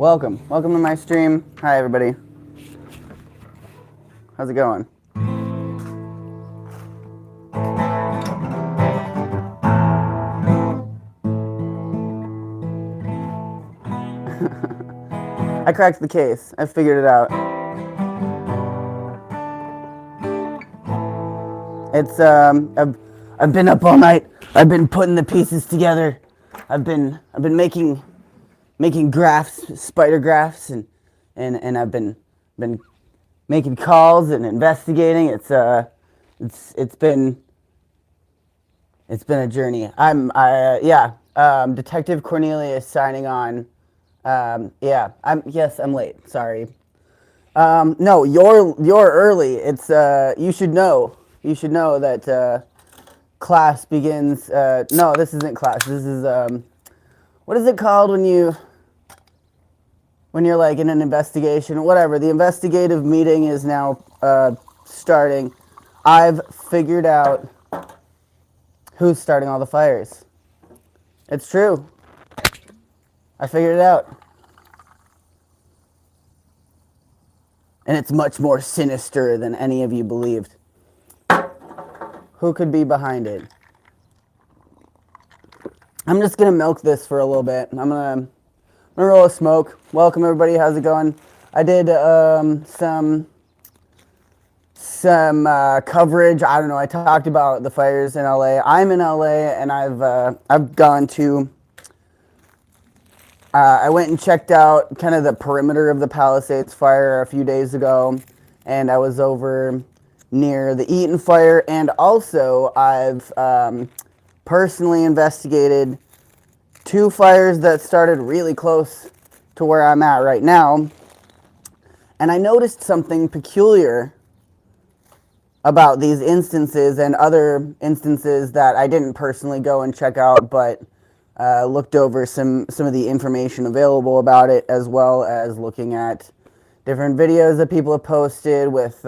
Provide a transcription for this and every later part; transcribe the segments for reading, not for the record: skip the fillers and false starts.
Welcome to my stream. Hi, everybody. How's it going? I cracked the case. I figured it out. It's I've been up all night. I've been putting the pieces together. I've been making graphs, spider graphs, and I've been making calls and investigating. It's been a journey. Detective Cornelius signing on. I'm late. Sorry. No, you're early. It's you should know that class begins. No, this isn't class. This is what is it called when you're like in an investigation? Whatever. The investigative meeting is now starting. I've figured out who's starting all the fires. It's true. I figured it out. And it's much more sinister than any of you believed. Who could be behind it? I'm just gonna milk this for a little bit. I'm gonna roll a smoke. Welcome everybody. How's it going? I did some coverage. I don't know. I talked about the fires in LA. I'm in LA, and I've gone to. I went and checked out kind of the perimeter of the Palisades Fire a few days ago, and I was over near the Eaton Fire, and also I've personally investigated two fires that started really close to where I'm at right now, and I noticed something peculiar about these instances and other instances that I didn't personally go and check out, but looked over some of the information available about it, as well as looking at different videos that people have posted with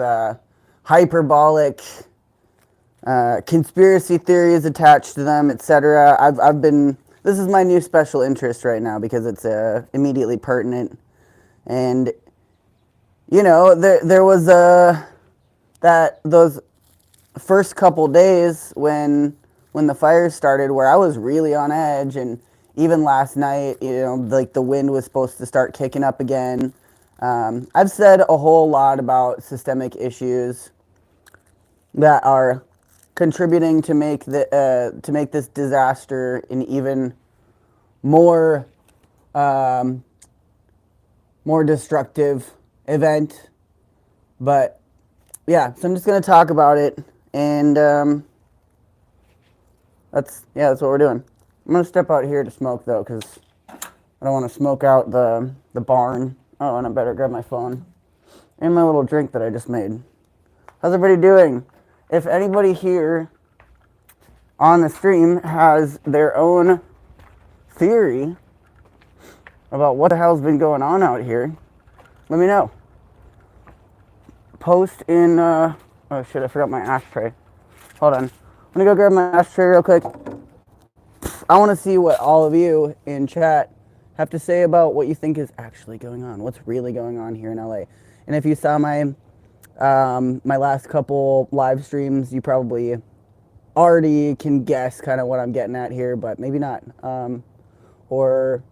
hyperbolic conspiracy theories attached to them, etc. This is my new special interest right now because it's immediately pertinent. And you know, there was those first couple days when the fires started, where I was really on edge, and even last night, you know, like the wind was supposed to start kicking up again. I've said a whole lot about systemic issues that are contributing to make this disaster an even more destructive event. But yeah, so I'm just gonna talk about it, and that's what we're doing. I'm gonna step out here to smoke though, because I don't want to smoke out the barn. Oh, and I better grab my phone and my little drink that I just made. How's everybody doing? If anybody here on the stream has their own theory about what the hell's been going on out here, let me know. Post in, oh shit, I forgot my ashtray. Hold on. I'm gonna go grab my ashtray real quick. I want to see what all of you in chat have to say about what you think is actually going on. What's really going on here in LA? And if you saw my last couple live streams, you probably already can guess kind of what I'm getting at here, but maybe not. Or,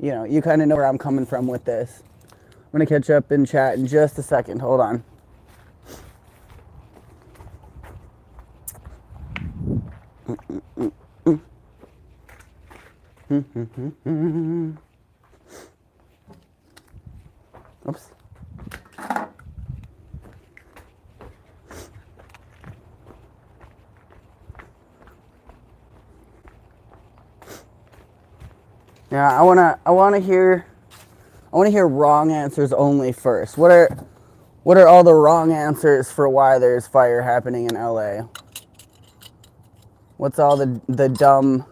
you know, you kind of know where I'm coming from with this. I'm gonna catch up in chat in just a second. Hold on. Oops. Yeah, I wanna hear wrong answers only first. What are all the wrong answers for why there's fire happening in LA? What's all the dumb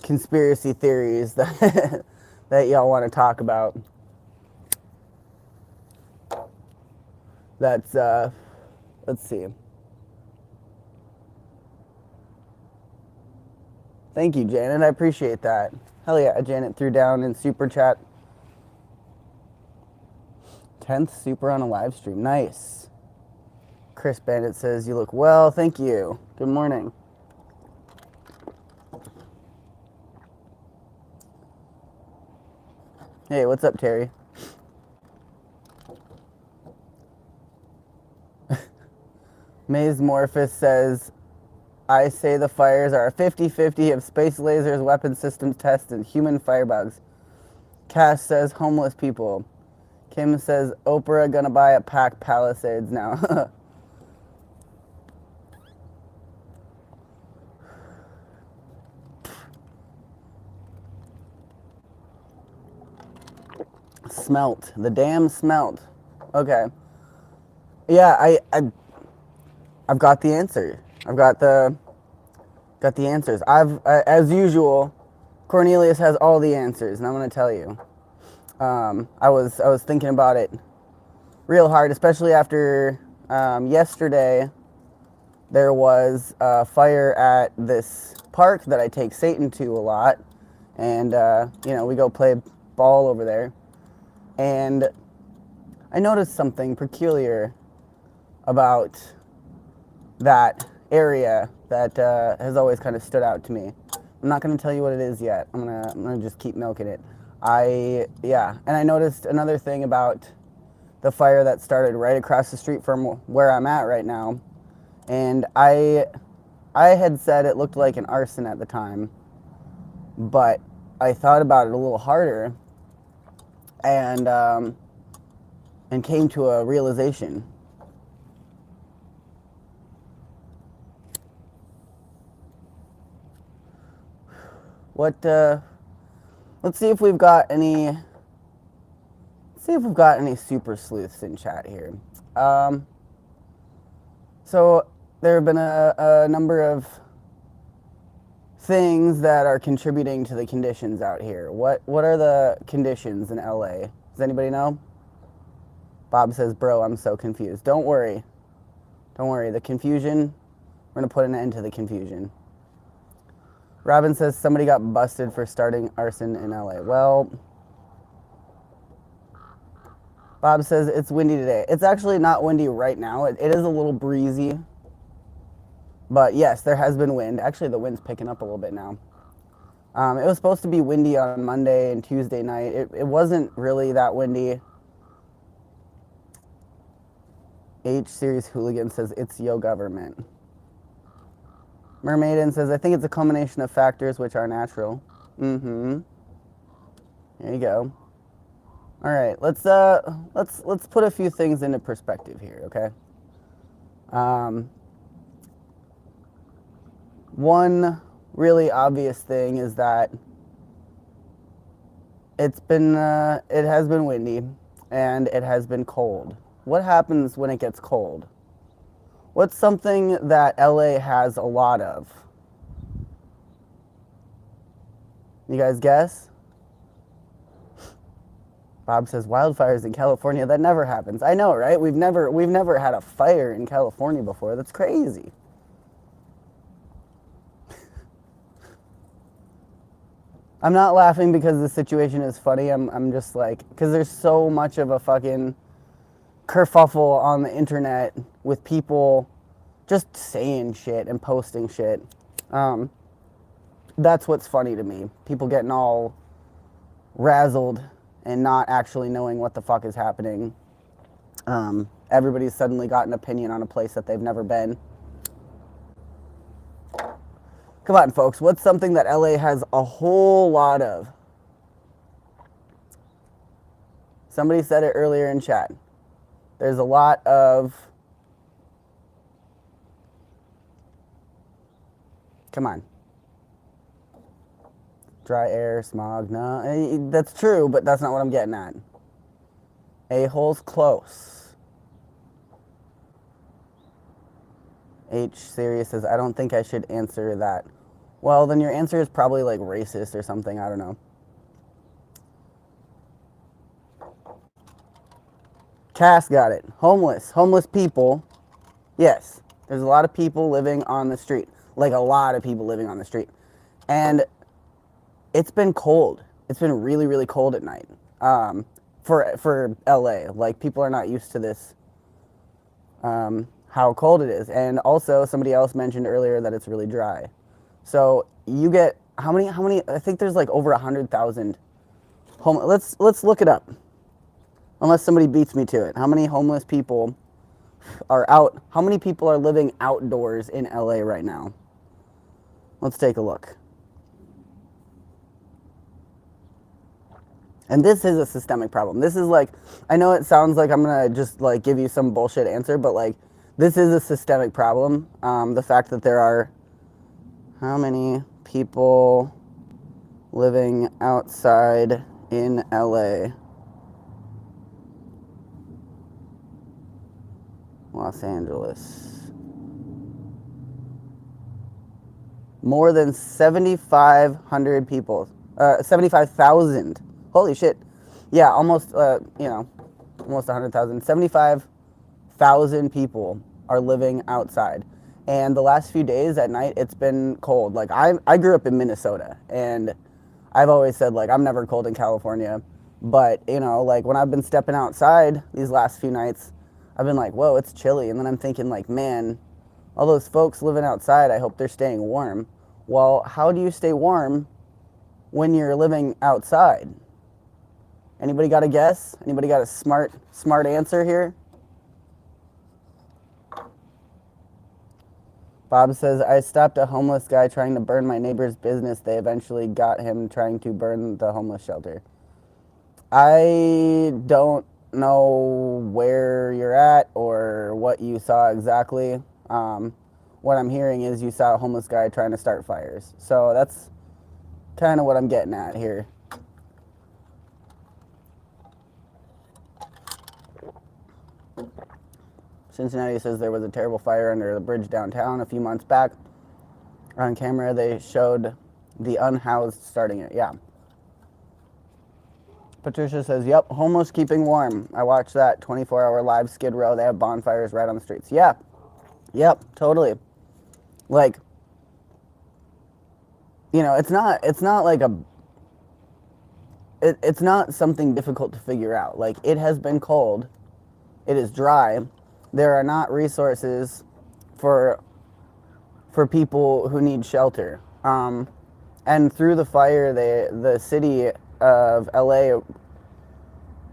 conspiracy theories that that y'all want to talk about? That's let's see. Thank you, Janet. I appreciate that. Hell yeah, Janet threw down in super chat 10th super on a live stream. Nice. Chris Bandit says, you look well. Thank you. Good morning. Hey, what's up, Terry? Maze Morphus says, I say the fires are a 50-50 of space lasers, weapon systems tests, and human firebugs. Cash says, homeless people. Kim says, Oprah gonna buy a pack Palisades now. Smelt. The damn smelt. Okay. Yeah, I've got the answer. I've got the answers. As usual, Cornelius has all the answers, and I'm gonna tell you. I was thinking about it real hard, especially after yesterday. There was a fire at this park that I take Satan to a lot, and we go play ball over there, and I noticed something peculiar about that area that has always kind of stood out to me. I'm not going to tell you what it is yet. I'm gonna just keep milking it. And I noticed another thing about the fire that started right across the street from where I'm at right now, and I had said it looked like an arson at the time, but I thought about it a little harder, and came to a realization. Let's see if we've got any. Let's see if we've got any super sleuths in chat here. So there have been a number of things that are contributing to the conditions out here. What are the conditions in LA? Does anybody know? Bob says, bro, I'm so confused. Don't worry. Don't worry. The confusion, we're going to put an end to the confusion. Robin says somebody got busted for starting arson in LA. Well, Bob says it's windy today. It's actually not windy right now. It is a little breezy. But yes, there has been wind. Actually, the wind's picking up a little bit now. It was supposed to be windy on Monday and Tuesday night. It wasn't really that windy. H-Series Hooligan says, it's yo government. Mermaiden says, I think it's a combination of factors which are natural. Mm-hmm. There you go. All right, let's put a few things into perspective here, okay? One really obvious thing is that it has been windy and it has been cold. What happens when it gets cold? What's something that LA has a lot of? You guys guess? Bob says wildfires in California. That never happens. I know, right? We've never had a fire in California before. That's crazy. I'm not laughing because the situation is funny. I'm just like, because there's so much of a fucking kerfuffle on the internet with people just saying shit and posting shit. That's what's funny to me. People getting all razzled and not actually knowing what the fuck is happening. Everybody's suddenly got an opinion on a place that they've never been. Come on, folks. What's something that LA has a whole lot of? Somebody said it earlier in chat. There's a lot of... Come on. Dry air, smog. No, that's true, but that's not what I'm getting at. A-hole's close. H. Sirius says, I don't think I should answer that. Well, then your answer is probably like racist or something. I don't know. Cass got it. Homeless people. Yes, there's a lot of people living on the street. Like a lot of people living on the street. And it's been cold. It's been really, really cold at night. for LA. Like, people are not used to this, how cold it is. And also, somebody else mentioned earlier that it's really dry. So you get how many? I think there's like over 100,000 let's look it up. Unless somebody beats me to it. How many homeless people are out? How many people are living outdoors in LA right now? Let's take a look. And this is a systemic problem. This is like, I know it sounds like I'm gonna just like give you some bullshit answer, but like, this is a systemic problem. The fact that there are how many people living outside in LA? Los Angeles. More than 7,500 people. 75,000. Holy shit. Yeah, almost, almost 100,000. 75,000 people are living outside. And the last few days at night, it's been cold. Like, I grew up in Minnesota, and I've always said, like, I'm never cold in California. But, like, when I've been stepping outside these last few nights, I've been like, whoa, it's chilly. And then I'm thinking, like, man, all those folks living outside, I hope they're staying warm. Well, how do you stay warm when you're living outside? Anybody got a guess? Anybody got a smart answer here? Bob says, I stopped a homeless guy trying to burn my neighbor's business. They eventually got him trying to burn the homeless shelter. I don't know where you're at or what you saw exactly. What I'm hearing is you saw a homeless guy trying to start fires. So that's kind of what I'm getting at here. Cincinnati says there was a terrible fire under the bridge downtown a few months back. On camera, they showed the unhoused starting it. Yeah. Patricia says, yep, homeless keeping warm. I watched that 24-hour live Skid Row. They have bonfires right on the streets. Yeah. Yep, totally. Like, it's not like it's not something difficult to figure out. Like, it has been cold. It is dry. There are not resources for people who need shelter. And through the fire, the city of LA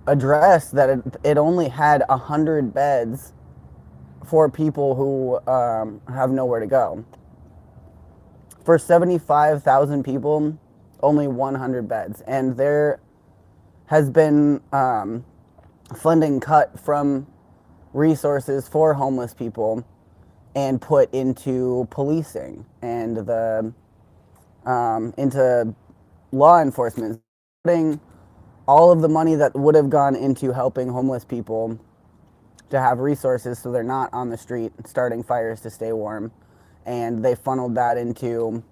addressed that it only had 100 beds for people who have nowhere to go. For 75,000 people, only 100 beds. And there has been funding cut from resources for homeless people and put into policing and into law enforcement, putting all of the money that would have gone into helping homeless people to have resources so they're not on the street starting fires to stay warm, and they funneled that into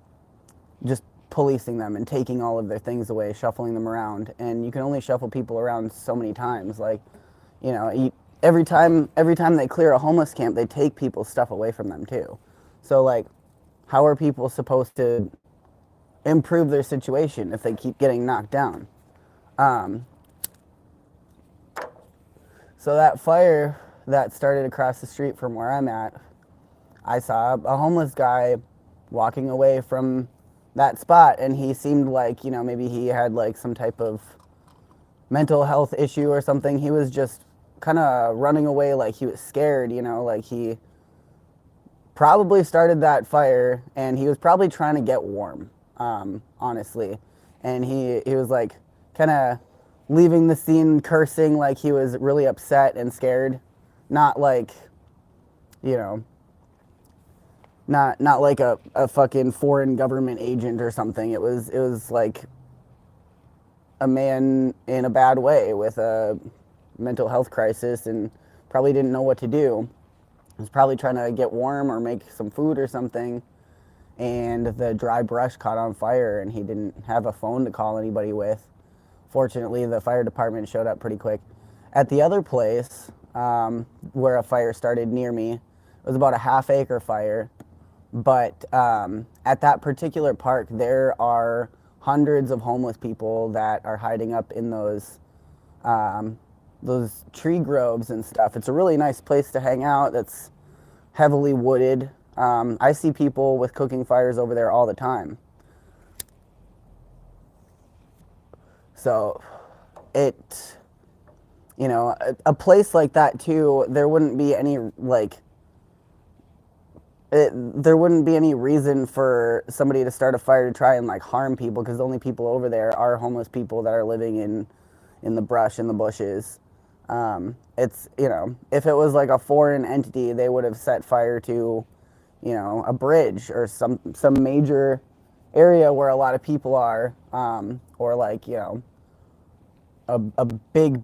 just policing them and taking all of their things away, shuffling them around. And you can only shuffle people around so many times. Like, every time they clear a homeless camp, they take people's stuff away from them too. So, like, how are people supposed to improve their situation if they keep getting knocked down? So that fire that started across the street from where I'm at, I saw a homeless guy walking away from that spot, and he seemed like, maybe he had like some type of mental health issue or something. He was just kind of running away like he was scared, like he probably started that fire and he was probably trying to get warm, honestly. And he was like kind of leaving the scene cursing like he was really upset and scared. Not like, not like a fucking foreign government agent or something. It was like a man in a bad way with a mental health crisis and probably didn't know what to do. He was probably trying to get warm or make some food or something, and the dry brush caught on fire and he didn't have a phone to call anybody with. Fortunately, the fire department showed up pretty quick. At the other place where a fire started near me, it was about a half-acre fire, but at that particular park, there are hundreds of homeless people that are hiding up in those those tree groves and stuff. It's a really nice place to hang out. That's heavily wooded. I see people with cooking fires over there all the time. So it, a place like that too, there wouldn't be any there wouldn't be any reason for somebody to start a fire to try and harm people, because the only people over there are homeless people that are living in the brush and the bushes. It's, if it was like a foreign entity, they would have set fire to, a bridge or some major area where a lot of people are, or a big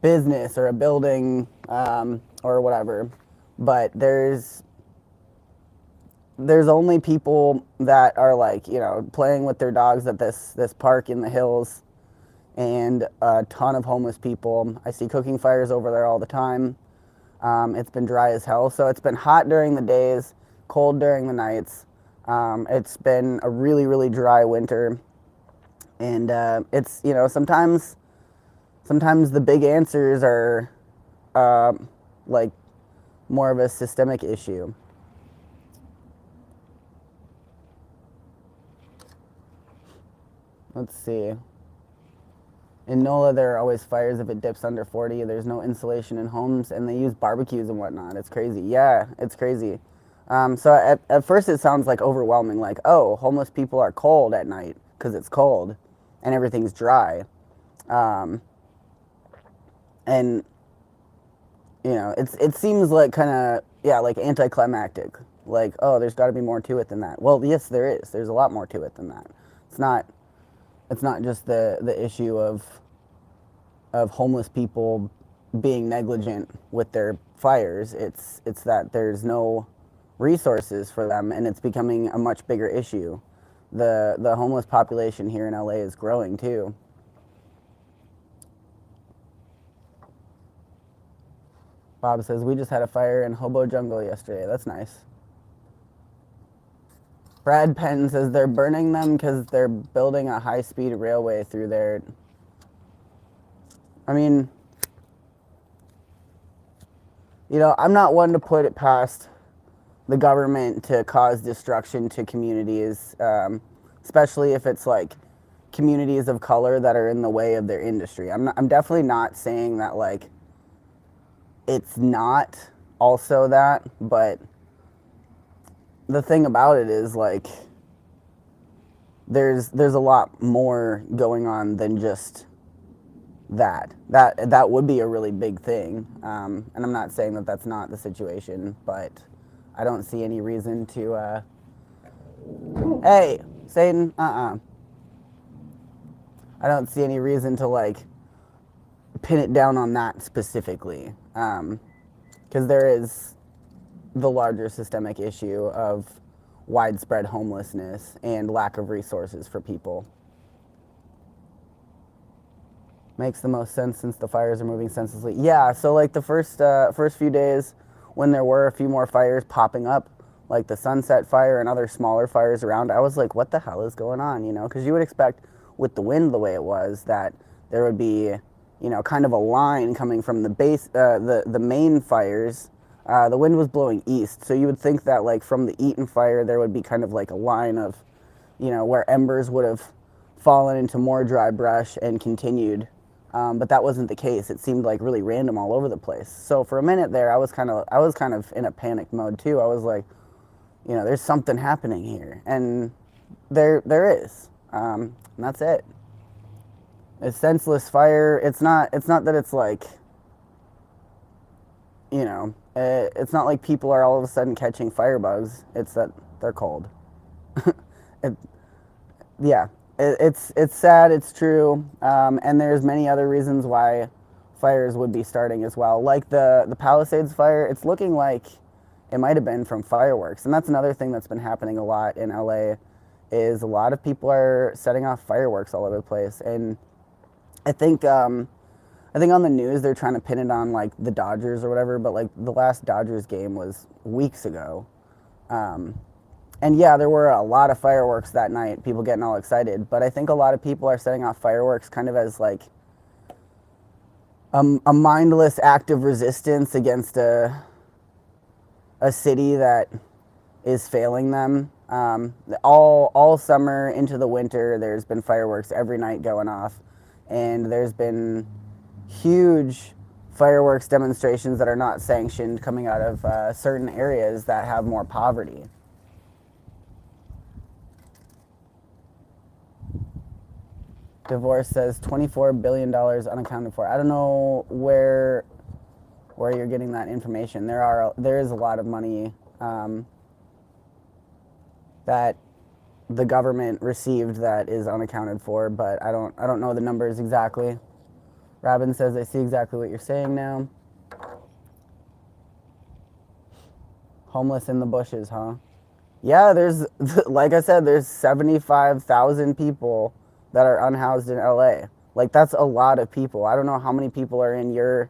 business or a building, or whatever. But there's only people that are playing with their dogs at this park in the hills, and a ton of homeless people. I see cooking fires over there all the time. It's been dry as hell, so it's been hot during the days, cold during the nights. It's been a really, really dry winter, and it's, sometimes the big answers are more of a systemic issue. Let's see. In NOLA, there are always fires if it dips under 40. There's no insulation in homes, and they use barbecues and whatnot. It's crazy. Yeah, it's crazy. So at first it sounds overwhelming, oh, homeless people are cold at night because it's cold and everything's dry. And, it seems anticlimactic. Oh, there's got to be more to it than that. Well, yes, there is. There's a lot more to it than that. It's not just the issue of homeless people being negligent with their fires. It's that there's no resources for them, and it's becoming a much bigger issue. The homeless population here in LA is growing too. Bob says, we just had a fire in Hobo Jungle yesterday. That's nice. Brad Penn says they're burning them because they're building a high-speed railway through there. I mean, I'm not one to put it past the government to cause destruction to communities, especially if it's communities of color that are in the way of their industry. I'm definitely not saying that it's not also that, but the thing about it is there's a lot more going on than just that. That would be a really big thing, and I'm not saying that that's not the situation, but I don't see any reason to hey, Satan, I don't see any reason to pin it down on that specifically, because there is the larger systemic issue of widespread homelessness and lack of resources for people. Makes the most sense since the fires are moving senselessly. Yeah, so the first few days when there were a few more fires popping up, like the Sunset Fire and other smaller fires around, I was like, what the hell is going on, because you would expect with the wind the way it was that there would be, kind of a line coming from the base, the main fires. The wind was blowing east, so you would think that from the Eaton fire there would be kind of a line of, where embers would have fallen into more dry brush and continued, but that wasn't the case. It seemed really random all over the place. So for a minute there, I was kind of in a panic mode too. I was like, there's something happening here, and there is, and that's it. It's senseless fire. It's not that it's it's not like people are all of a sudden catching firebugs. It's that they're cold. It's sad. It's true. And there's many other reasons why fires would be starting as well. Like the Palisades Fire, it's looking like it might have been from fireworks. And that's another thing that's been happening a lot in LA, is a lot of people are setting off fireworks all over the place. And I think on the news they're trying to pin it on the Dodgers or whatever, but the last Dodgers game was weeks ago. And yeah, there were a lot of fireworks that night, people getting all excited, but I think a lot of people are setting off fireworks kind of as a mindless act of resistance against a city that is failing them. All summer into the winter, there's been fireworks every night going off, and there's been huge fireworks demonstrations that are not sanctioned coming out of certain areas that have more poverty. Divorce says $24 billion unaccounted for. I don't know where you're getting that information. There is a lot of money that the government received that is unaccounted for, but I don't know the numbers exactly. Robin says, I see exactly what you're saying now. Homeless in the bushes, huh? Yeah, there's, like I said, there's 75,000 people that are unhoused in LA. Like, that's a lot of people. I don't know how many people are in your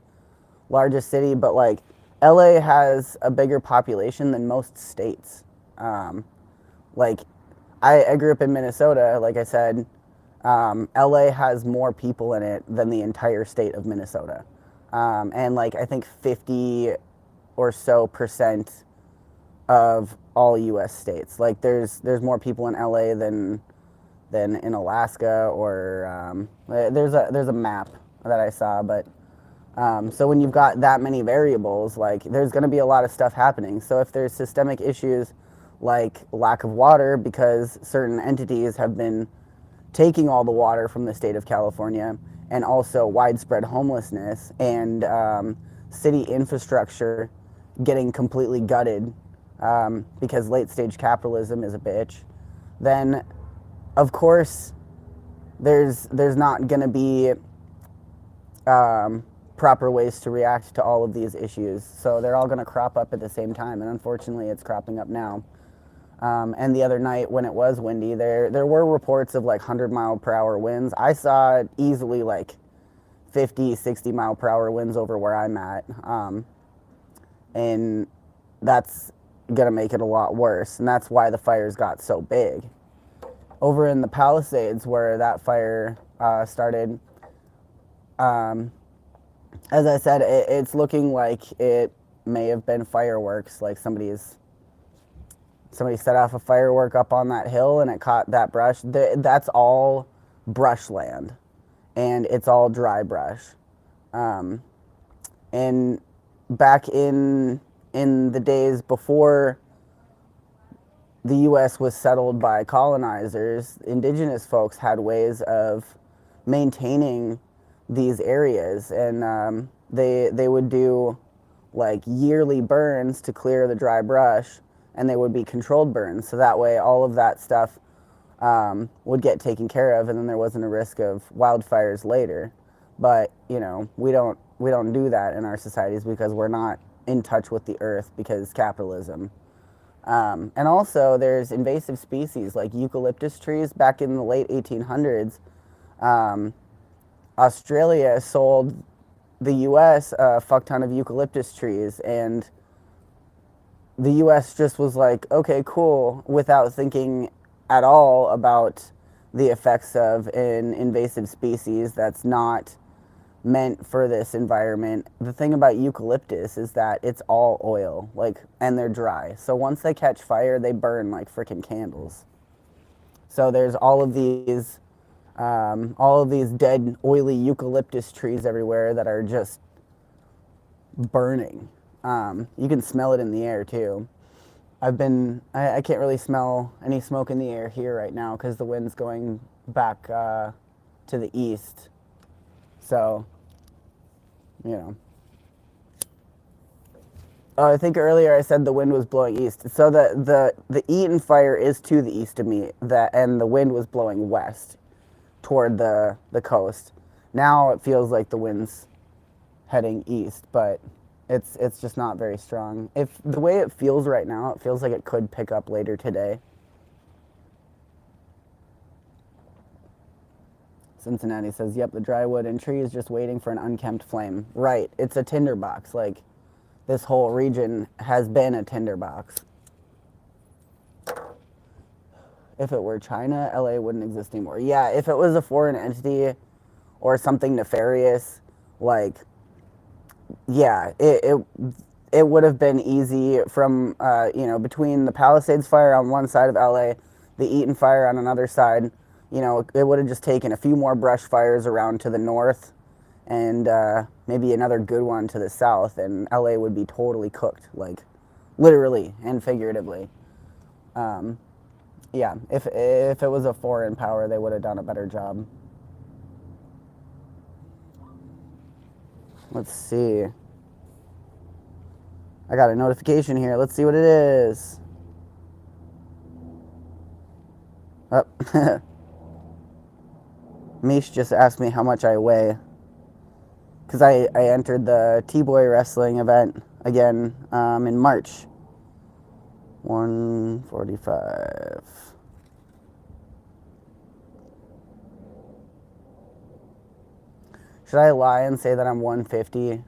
largest city, but like, LA has a bigger population than most states. Like, I grew up in Minnesota, like I said. LA has more people in it than the entire state of Minnesota. And like, I think 50 or so percent of all U.S. states. Like, there's more people in LA than in Alaska, or there's a map that I saw. But so when you've got that many variables, like, there's going to be a lot of stuff happening. So if there's systemic issues like lack of water because certain entities have been taking all the water from the state of California, and also widespread homelessness and city infrastructure getting completely gutted because late stage capitalism is a bitch, then of course there's not going to be proper ways to react to all of these issues. So they're all going to crop up at the same time, and unfortunately it's cropping up now. And the other night when it was windy, there were reports of like 100-mile-per-hour winds. I saw easily like 50, 60-mile-per-hour winds over where I'm at. And that's going to make it a lot worse. And that's why the fires got so big. Over in the Palisades where that fire started, as I said, it's looking like it may have been fireworks. Like somebody set off a firework up on that hill and it caught that brush. That's all brushland, and it's all dry brush. And back in the days before the U.S. was settled by colonizers, indigenous folks had ways of maintaining these areas, and they would do like yearly burns to clear the dry brush, and they would be controlled burns, so that way all of that stuff would get taken care of, and then there wasn't a risk of wildfires later. But you know, we don't do that in our societies because we're not in touch with the earth because capitalism. And also there's invasive species like eucalyptus trees. Back in the late 1800s, Australia sold the U.S. a fuck ton of eucalyptus trees, and the U.S. just was like, okay, cool, without thinking at all about the effects of an invasive species that's not meant for this environment. The thing about eucalyptus is that it's all oil, like, and they're dry. So once they catch fire, they burn like freaking candles. So there's all of these dead, oily eucalyptus trees everywhere that are just burning. You can smell it in the air too. I can't really smell any smoke in the air here right now because the wind's going back to the east. So, you know. I think earlier I said the wind was blowing east. So the Eaton fire is to the east of me, and the wind was blowing west toward the coast. Now it feels like the wind's heading east, but it's just not very strong. If the way it feels right now, it feels like it could pick up later today. Cincinnati says, yep, the dry wood and tree is just waiting for an unkempt flame. Right, it's a tinder box. Like, this whole region has been a tinder box. If it were China, LA wouldn't exist anymore. Yeah, if it was a foreign entity or something nefarious like, yeah, it would have been easy from, between the Palisades Fire on one side of LA, the Eaton Fire on another side. It would have just taken a few more brush fires around to the north, and maybe another good one to the south, and LA would be totally cooked, like literally and figuratively. Yeah, if it was a foreign power, they would have done a better job. Let's see. I got a notification here. Let's see what it is. Oh. Mish just asked me how much I weigh. Because I entered the T-Boy wrestling event again in March. 145. Should I lie and say that I'm 150?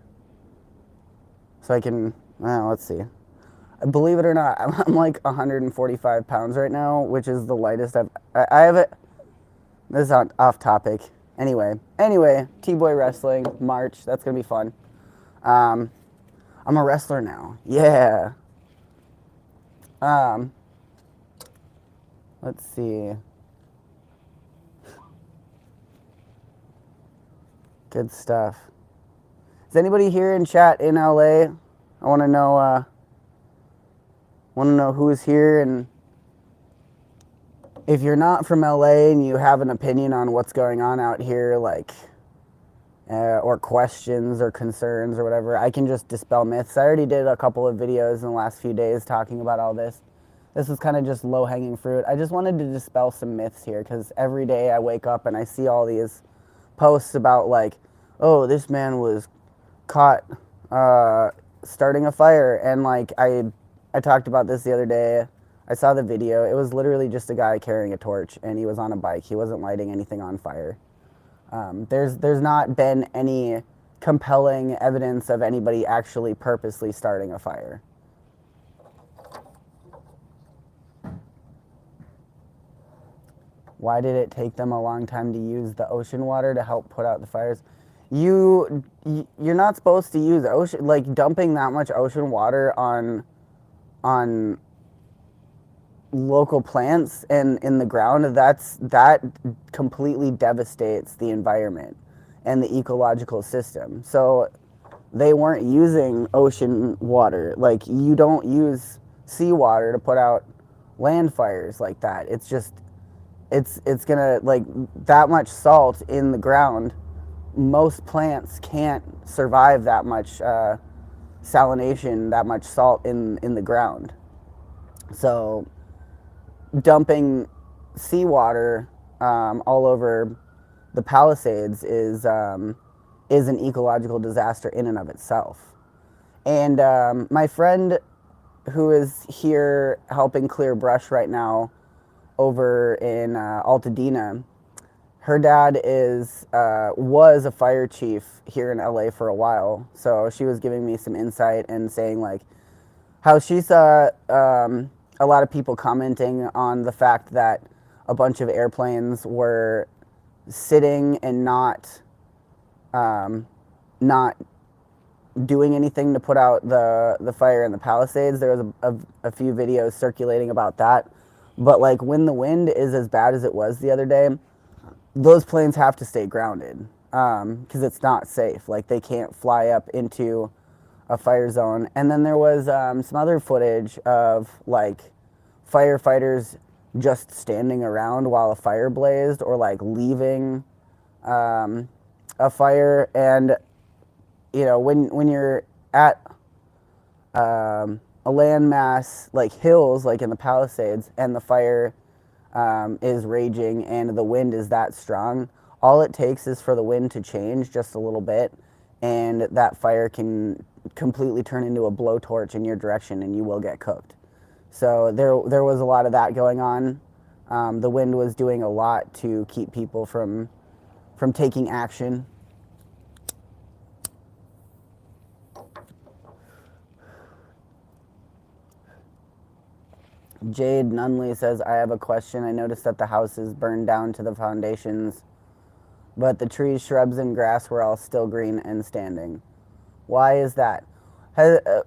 So I can, let's see. Believe it or not, I'm like 145 pounds right now, which is the lightest I have it. This is off topic. Anyway, T-Boy wrestling, March. That's going to be fun. I'm a wrestler now. Yeah. Let's see. Good stuff. Is anybody here in chat in LA? I want to know who's here, and if you're not from LA and you have an opinion on what's going on out here, like, or questions or concerns or whatever, I can just dispel myths. I already did a couple of videos in the last few days talking about all this. This was kind of just low-hanging fruit. I just wanted to dispel some myths here, because every day I wake up and I see all these posts about, like, oh, this man was caught starting a fire, and like I talked about this the other day. I saw the video. It was literally just a guy carrying a torch, and he was on a bike. He wasn't lighting anything on fire. There's not been any compelling evidence of anybody actually purposely starting a fire. Why did it take them a long time to use the ocean water to help put out the fires? You're not supposed to use ocean, like dumping that much ocean water on local plants and in the ground. That completely devastates the environment and the ecological system. So they weren't using ocean water. Like, you don't use seawater to put out land fires like that. It's just it's gonna, like, that much salt in the ground. Most plants can't survive that much salination, that much salt in the ground. So dumping seawater all over the Palisades is an ecological disaster in and of itself. And my friend who is here helping clear brush right now over in Altadena, her dad was a fire chief here in LA for a while. So she was giving me some insight and saying, like, how she saw a lot of people commenting on the fact that a bunch of airplanes were sitting and not doing anything to put out the fire in the Palisades. There was a few videos circulating about that. But, like, when the wind is as bad as it was the other day, those planes have to stay grounded because it's not safe. Like, they can't fly up into a fire zone. And then there was some other footage of, like, firefighters just standing around while a fire blazed, or like leaving a fire. And when you're at a landmass like hills, like in the Palisades, and the fire is raging and the wind is that strong, all it takes is for the wind to change just a little bit, and that fire can completely turn into a blowtorch in your direction, and you will get cooked. So there was a lot of that going on. The wind was doing a lot to keep people from taking action. Jade Nunley says, I have a question. I noticed that the house is burned down to the foundations. but the trees, shrubs, and grass were all still green and standing. Why is that?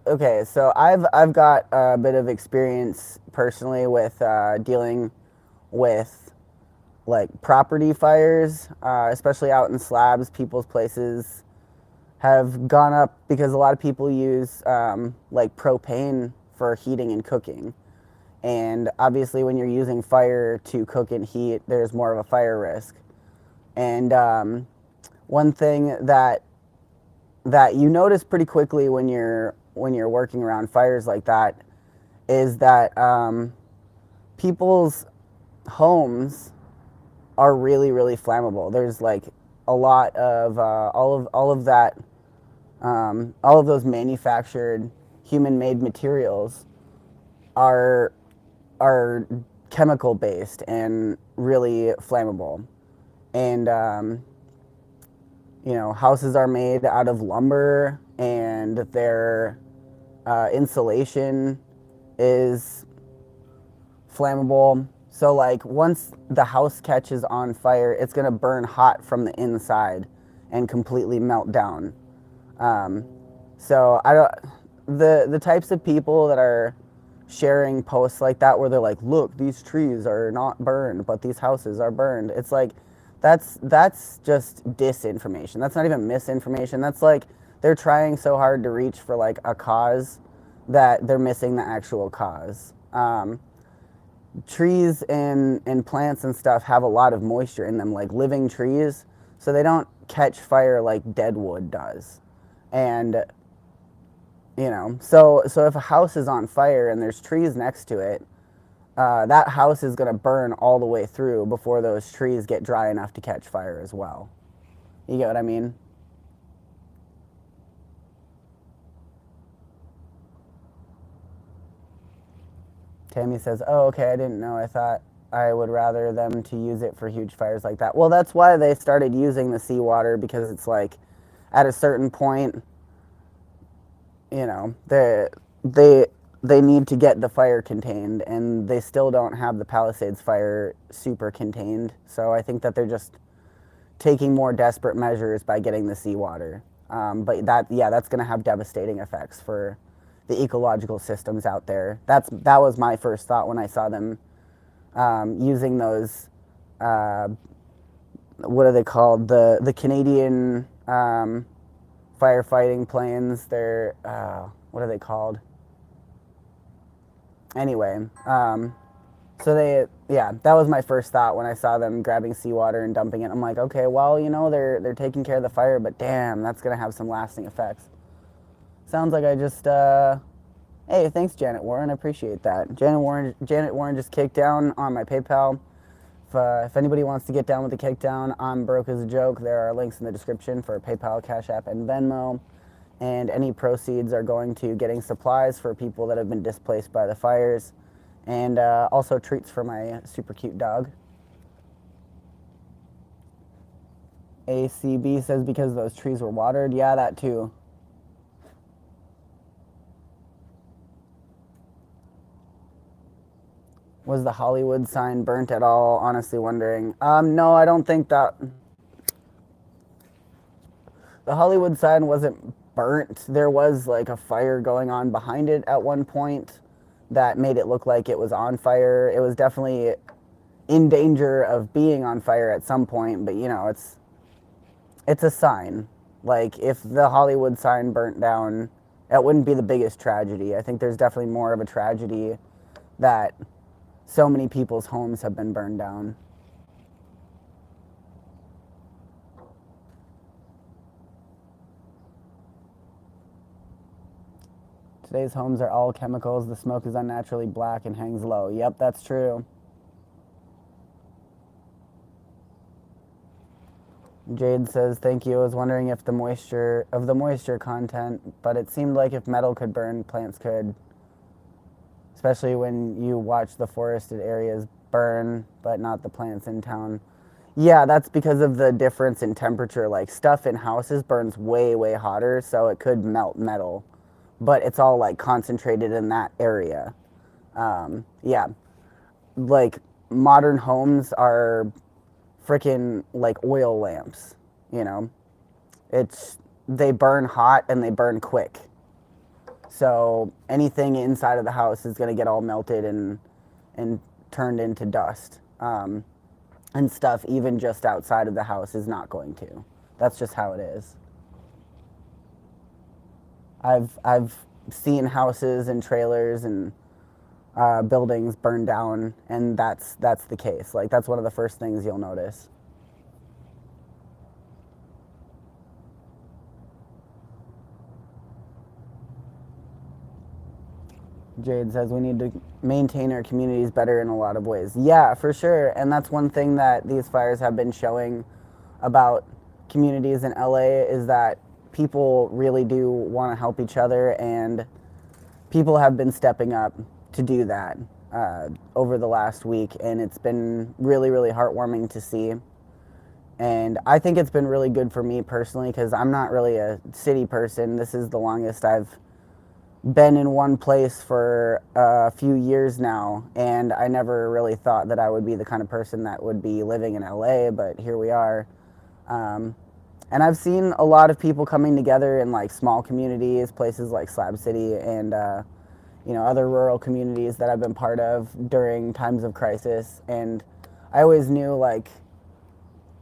Okay, so I've got a bit of experience personally with dealing with like property fires, especially out in slabs. People's places have gone up because a lot of people use like propane for heating and cooking. And obviously, when you're using fire to cook and heat, there's more of a fire risk. And one thing that you notice pretty quickly when you're working around fires like that is that people's homes are really really flammable. There's like a lot of all of that all of those manufactured human-made materials are chemical based and really flammable. And you know, houses are made out of lumber, and their insulation is flammable. So like once the house catches on fire, it's gonna burn hot from the inside and completely melt down. So I don't. The types of people that are sharing posts like that where they're like, look, these trees are not burned, but these houses are burned. It's like, that's just disinformation. That's not even misinformation. That's like they're trying so hard to reach for like a cause that they're missing the actual cause. Trees and plants and stuff have a lot of moisture in them, like living trees, so they don't catch fire like dead wood does. And you know, so if a house is on fire and there's trees next to it, that house is going to burn all the way through before those trees get dry enough to catch fire as well. You get what I mean? Tammy says, oh, okay, I didn't know. I thought I would rather them to use it for huge fires like that. Well, that's why they started using the seawater, because it's like at a certain point, you know, they need to get the fire contained, and they still don't have the Palisades Fire super contained. So I think that they're just taking more desperate measures by getting the seawater. But that's going to have devastating effects for the ecological systems out there. That was my first thought when I saw them using those. What are they called? The Canadian firefighting planes. They're what are they called? Anyway, so that was my first thought when I saw them grabbing seawater and dumping it. I'm like, okay, well, you know, they're taking care of the fire, but damn, that's gonna have some lasting effects. Sounds like I just hey, thanks, Janet Warren. I appreciate that. Janet Warren just kicked down on my PayPal. If anybody wants to get down with the kickdown, I'm broke as a joke. There are links in the description for PayPal, Cashapp, and Venmo. And any proceeds are going to getting supplies for people that have been displaced by the fires, and also treats for my super cute dog. ACB says because those trees were watered. Yeah, that too. Was the Hollywood sign burnt at all? Honestly wondering. No, I don't think that. The Hollywood sign wasn't burnt. There was like a fire going on behind it at one point that made it look like it was on fire. It was definitely in danger of being on fire at some point, but you know, it's a sign. Like if the Hollywood sign burnt down, that wouldn't be the biggest tragedy. I think there's definitely more of a tragedy that so many people's homes have been burned down. Today's homes are all chemicals. The smoke is unnaturally black and hangs low. Yep, that's true. Jade says, thank you. I was wondering if the moisture content, but it seemed like if metal could burn, plants could. Especially when you watch the forested areas burn, but not the plants in town. Yeah, that's because of the difference in temperature. Like stuff in houses burns way, way hotter, so it could melt metal. But it's all like concentrated in that area. Yeah, like modern homes are freaking like oil lamps, you know. They burn hot and they burn quick. So anything inside of the house is going to get all melted and turned into dust. And stuff even just outside of the house is not going to. That's just how it is. I've seen houses and trailers and buildings burn down, and that's the case. Like, that's one of the first things you'll notice. Jade says we need to maintain our communities better in a lot of ways. Yeah, for sure. And that's one thing that these fires have been showing about communities in LA is that people really do want to help each other, and people have been stepping up to do that over the last week, and it's been really, really heartwarming to see. And I think it's been really good for me personally because I'm not really a city person. This is the longest I've been in one place for a few years now, and I never really thought that I would be the kind of person that would be living in LA, but here we are. And I've seen a lot of people coming together in like small communities, places like Slab City and other rural communities that I've been part of during times of crisis. And I always knew, like,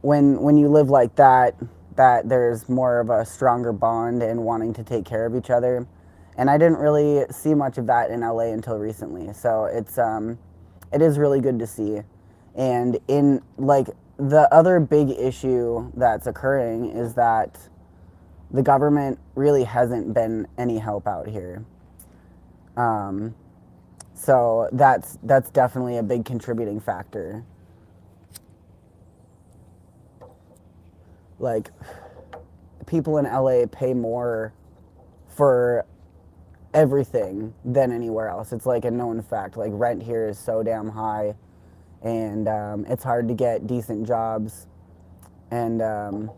when you live like that there's more of a stronger bond and wanting to take care of each other. And I didn't really see much of that in LA until recently. So it is really good to see. And in like the other big issue that's occurring is that the government really hasn't been any help out here. So that's definitely a big contributing factor. Like, people in LA pay more for everything than anywhere else. It's like a known fact. Like, rent here is so damn high, and it's hard to get decent jobs, and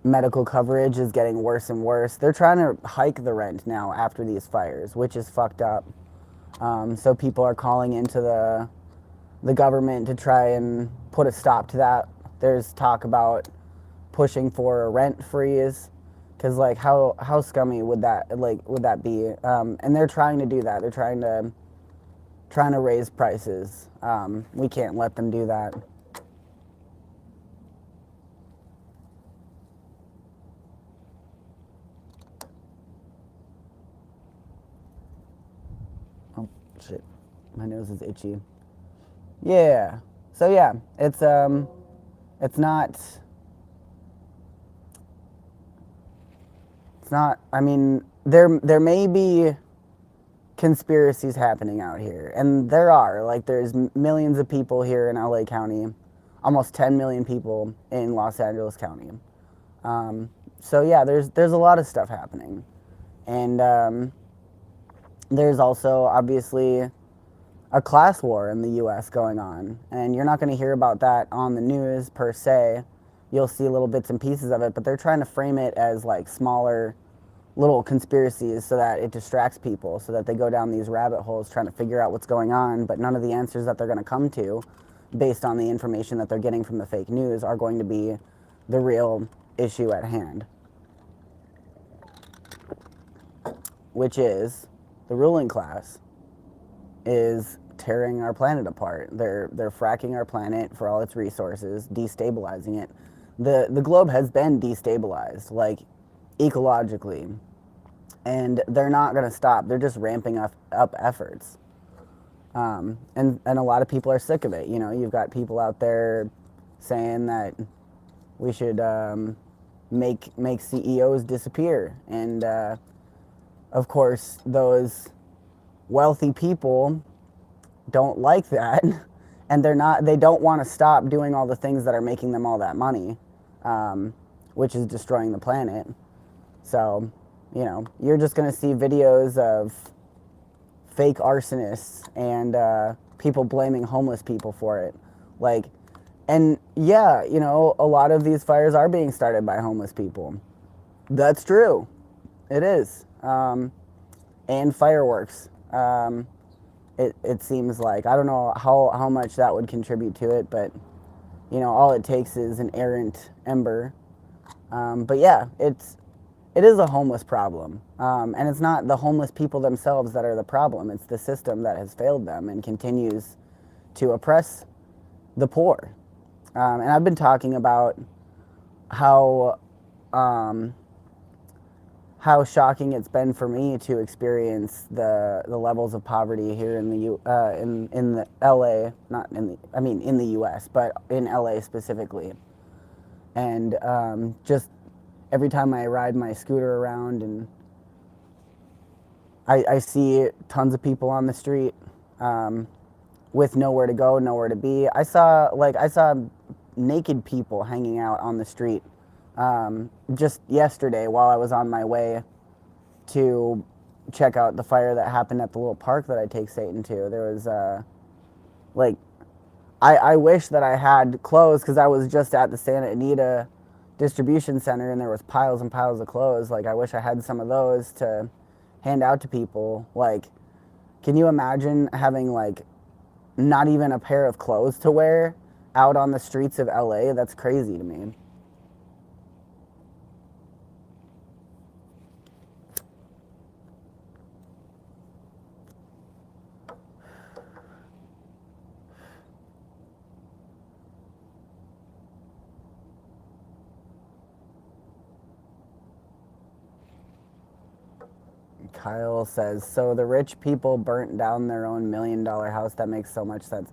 medical coverage is getting worse and worse. They're trying to hike the rent now after these fires, which is fucked up. So people are calling into the government to try and put a stop to that. There's talk about pushing for a rent freeze, because like how scummy would that be? And they're trying to do that. They're trying to raise prices. We can't let them do that. Oh shit, my nose is itchy. Yeah. So yeah, it's not. It's not. I mean, there may be conspiracies happening out here, and there are. Like, there's millions of people here in LA County, almost 10 million people in Los Angeles County. So yeah, there's a lot of stuff happening, and there's also obviously a class war in the U.S. going on, and you're not going to hear about that on the news per se. You'll see little bits and pieces of it, but they're trying to frame it as like smaller little conspiracies so that it distracts people, so that they go down these rabbit holes trying to figure out what's going on, but none of the answers that they're going to come to based on the information that they're getting from the fake news are going to be the real issue at hand, which is the ruling class is tearing our planet apart. They're fracking our planet for all its resources, destabilizing it. The globe has been destabilized, like, ecologically, and they're not going to stop. They're just ramping up efforts, and a lot of people are sick of it. You know, you've got people out there saying that we should make CEOs disappear, and of course those wealthy people don't like that, and they don't want to stop doing all the things that are making them all that money, which is destroying the planet. So, you know, you're just going to see videos of fake arsonists and people blaming homeless people for it. Like, and yeah, you know, a lot of these fires are being started by homeless people. That's true. It is. And fireworks. It seems like. I don't know how much that would contribute to it, but You know, all it takes is an errant ember. But yeah, it is a homeless problem, and it's not the homeless people themselves that are the problem. It's the system that has failed them and continues to oppress the poor. And I've been talking about how um, how shocking it's been for me to experience the levels of poverty here in in the LA, not in the I mean in the U.S., but in LA specifically, and just every time I ride my scooter around and I see tons of people on the street with nowhere to go, nowhere to be. I saw naked people hanging out on the street just yesterday while I was on my way to check out the fire that happened at the little park that I take Satan to. There was like I wish that I had clothes because I was just at the Santa Anita distribution center and there was piles and piles of clothes. Like I wish I had some of those to hand out to people. Like, can you imagine having like not even a pair of clothes to wear out on the streets of LA? That's crazy to me. Kyle says, so the rich people burnt down their own $1 million house. That makes so much sense.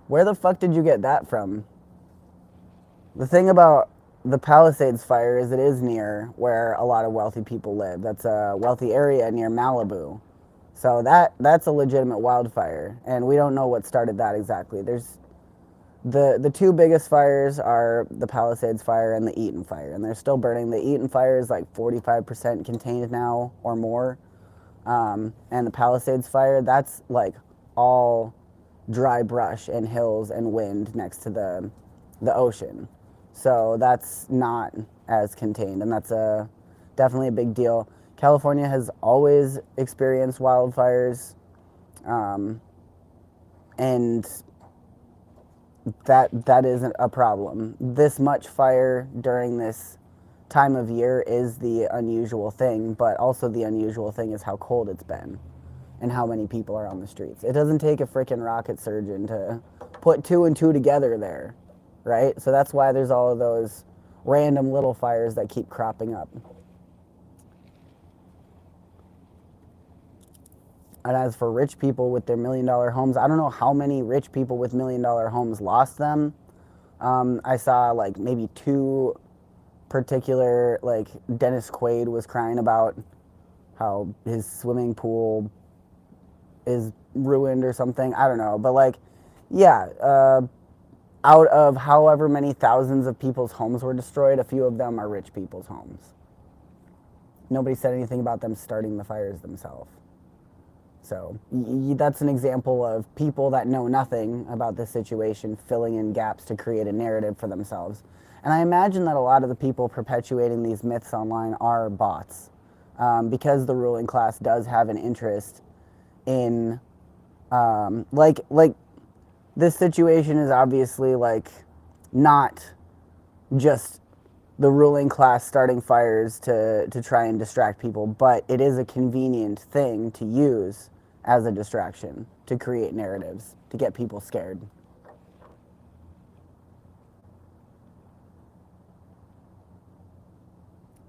Where the fuck did you get that from? The thing about the Palisades Fire is it is near where a lot of wealthy people live. That's a wealthy area near Malibu. So that's a legitimate wildfire, and we don't know what started that exactly. There's the two biggest fires are the Palisades Fire and the Eaton Fire, and they're still burning. The Eaton Fire is like 45% contained now or more, and the Palisades Fire, that's like all dry brush and hills and wind next to the ocean. So that's not as contained, and that's definitely a big deal. California has always experienced wildfires, and that isn't a problem. This much fire during this time of year is the unusual thing, but also the unusual thing is how cold it's been and how many people are on the streets. It doesn't take a freaking rocket surgeon to put two and two together there, right? So that's why there's all of those random little fires that keep cropping up. And as for rich people with their $1 million homes, I don't know how many rich people with $1 million homes lost them. I saw like maybe two particular, like Dennis Quaid was crying about how his swimming pool is ruined or something. I don't know. But like, yeah, out of however many thousands of people's homes were destroyed, a few of them are rich people's homes. Nobody said anything about them starting the fires themselves. So that's an example of people that know nothing about this situation filling in gaps to create a narrative for themselves. And I imagine that a lot of the people perpetuating these myths online are bots, because the ruling class does have an interest in, like this situation is obviously like not just the ruling class starting fires to try and distract people, but it is a convenient thing to use as a distraction to create narratives, to get people scared.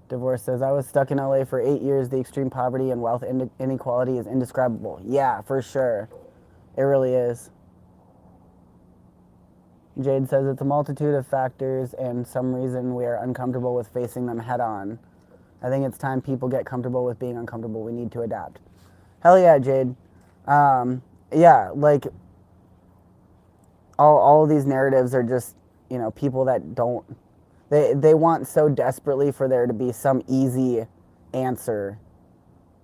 Divorce says, I was stuck in LA for 8 years. The extreme poverty and wealth inequality is indescribable. Yeah, for sure. It really is. Jade says, it's a multitude of factors and some reason we are uncomfortable with facing them head on. I think it's time people get comfortable with being uncomfortable. We need to adapt. Hell yeah, Jade. Yeah, like all of these narratives are just, you know, people that don't, they want so desperately for there to be some easy answer,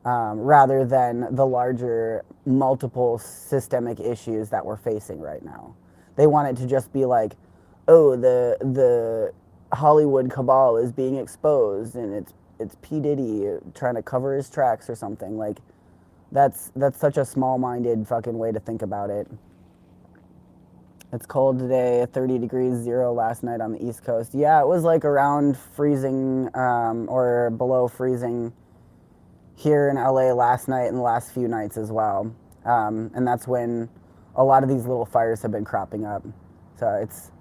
rather than the larger multiple systemic issues that we're facing right now. They want it to just be like, oh, the Hollywood cabal is being exposed and it's P. Diddy trying to cover his tracks or something. Like, that's such a small-minded fucking way to think about it. It's cold today, 30 degrees, 0 last night on the East Coast. Yeah, it was like around freezing or below freezing here in LA last night and the last few nights as well. And that's when a lot of these little fires have been cropping up. So it's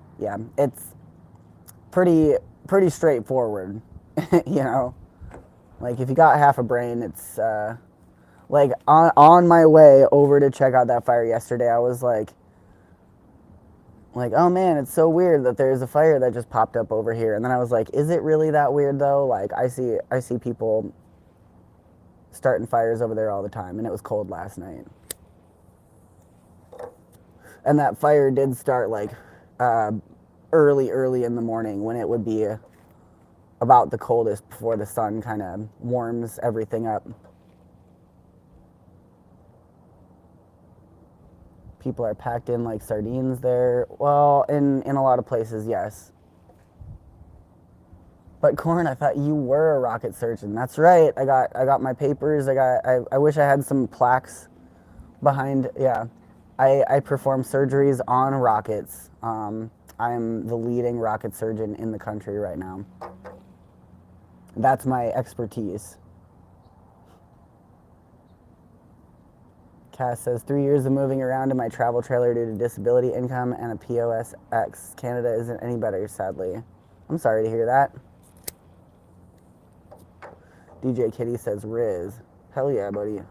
pretty straightforward, you know. Like if you got half a brain, it's like on my way over to check out that fire yesterday, I was like, oh man, it's so weird that there's a fire that just popped up over here. And then I was like, is it really that weird though? Like I see people starting fires over there all the time, and it was cold last night. And that fire did start like early in the morning when it would be about the coldest before the sun kind of warms everything up. People are packed in like sardines there. Well, in a lot of places, yes. But Corn, I thought you were a rocket surgeon. That's right. I got my papers. I wish I had some plaques behind. Yeah, I perform surgeries on rockets. I'm the leading rocket surgeon in the country right now. That's my expertise. Cass says 3 years of moving around in my travel trailer due to disability income and a POSX. Canada isn't any better, sadly. I'm sorry to hear that. DJ Kitty says Riz. Hell yeah, buddy.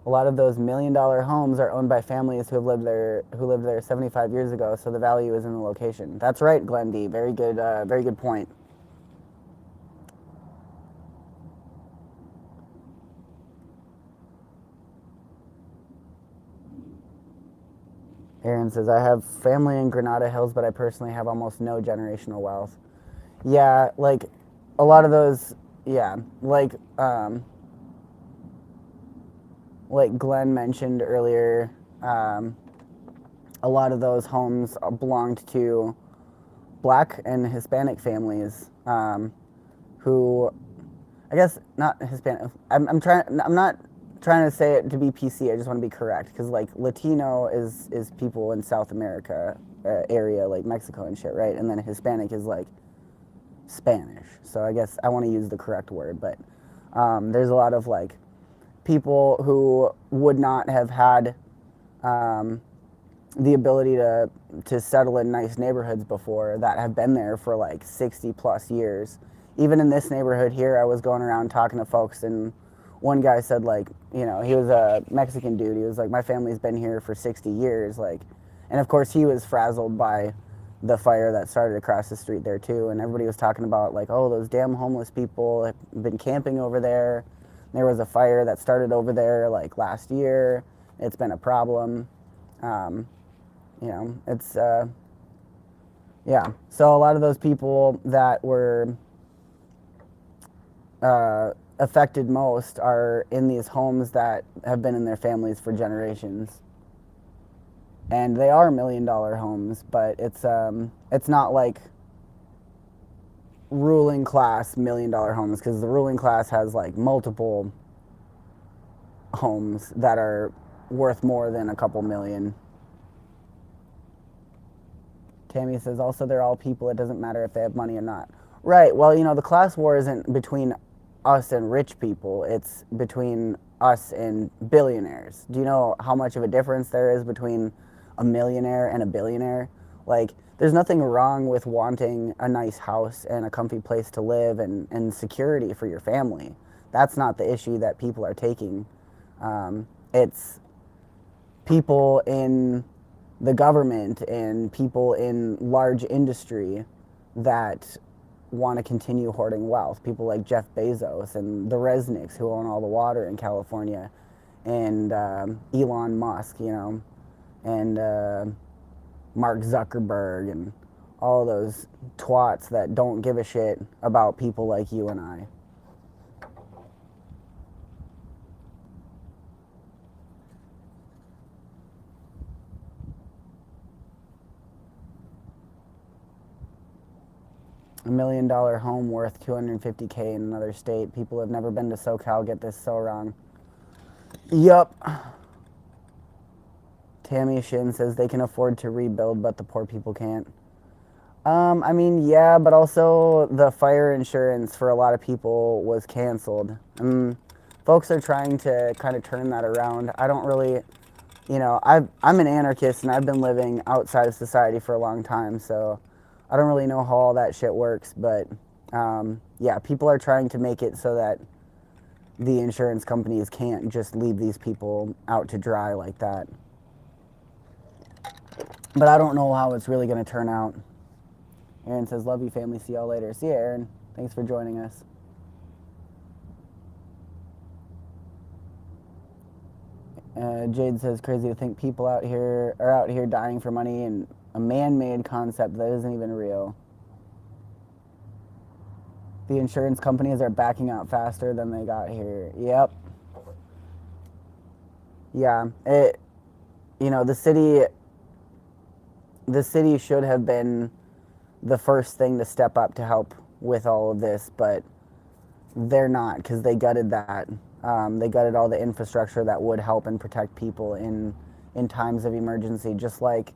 A lot of those $1 million homes are owned by families who lived there 75 years ago, so the value is in the location. That's right, Glenn D. Very good point. Aaron says, I have family in Granada Hills, but I personally have almost no generational wealth. Yeah, like a lot of those, yeah, like Glenn mentioned earlier, a lot of those homes belonged to Black and Hispanic families who, I guess not Hispanic. I'm not trying to say it to be PC. I just want to be correct because like Latino is people in South America area like Mexico and shit, right? And then Hispanic is like Spanish. So I guess I want to use the correct word, but there's a lot of like people who would not have had the ability to settle in nice neighborhoods before that have been there for like 60 plus years. Even in this neighborhood here, I was going around talking to folks, and one guy said like, you know, he was a Mexican dude. He was like, my family's been here for 60 years, like, and of course he was frazzled by the fire that started across the street there too. And everybody was talking about like, oh, those damn homeless people have been camping over there. There was a fire that started over there like last year. It's been a problem. You know, it's yeah. So a lot of those people that were affected most are in these homes that have been in their families for generations. And they are $1 million homes, but it's not like ruling class $1 million homes, because the ruling class has like multiple homes that are worth more than a couple million. Tammy says also they're all people. It doesn't matter if they have money or not. Right. Well, you know, the class war isn't between us and rich people. It's between us and billionaires. Do you know how much of a difference there is between a millionaire and a billionaire? Like, there's nothing wrong with wanting a nice house and a comfy place to live and security for your family. That's not the issue that people are taking. It's people in the government and people in large industry that want to continue hoarding wealth. People like Jeff Bezos and the Resnicks who own all the water in California, and Elon Musk, you know, and Mark Zuckerberg and all those twats that don't give a shit about people like you and I. $1 million home worth $250K in another state. People have never been to SoCal get this so wrong. Yup. Tammy Shin says they can afford to rebuild, but the poor people can't. I mean, yeah, but also the fire insurance for a lot of people was canceled. Folks are trying to kind of turn that around. I don't really, I'm an anarchist and I've been living outside of society for a long time, so I don't really know how all that shit works. But yeah, people are trying to make it so that the insurance companies can't just leave these people out to dry like that. But I don't know how it's really going to turn out. Aaron says, love you, family. See y'all later. See you, Aaron. Thanks for joining us. Jade says, crazy to think people out here dying for money and a man-made concept that isn't even real. The insurance companies are backing out faster than they got here. Yep. Yeah. The city should have been the first thing to step up to help with all of this, but they're not, because they gutted that. They gutted all the infrastructure that would help and protect people in times of emergency, just like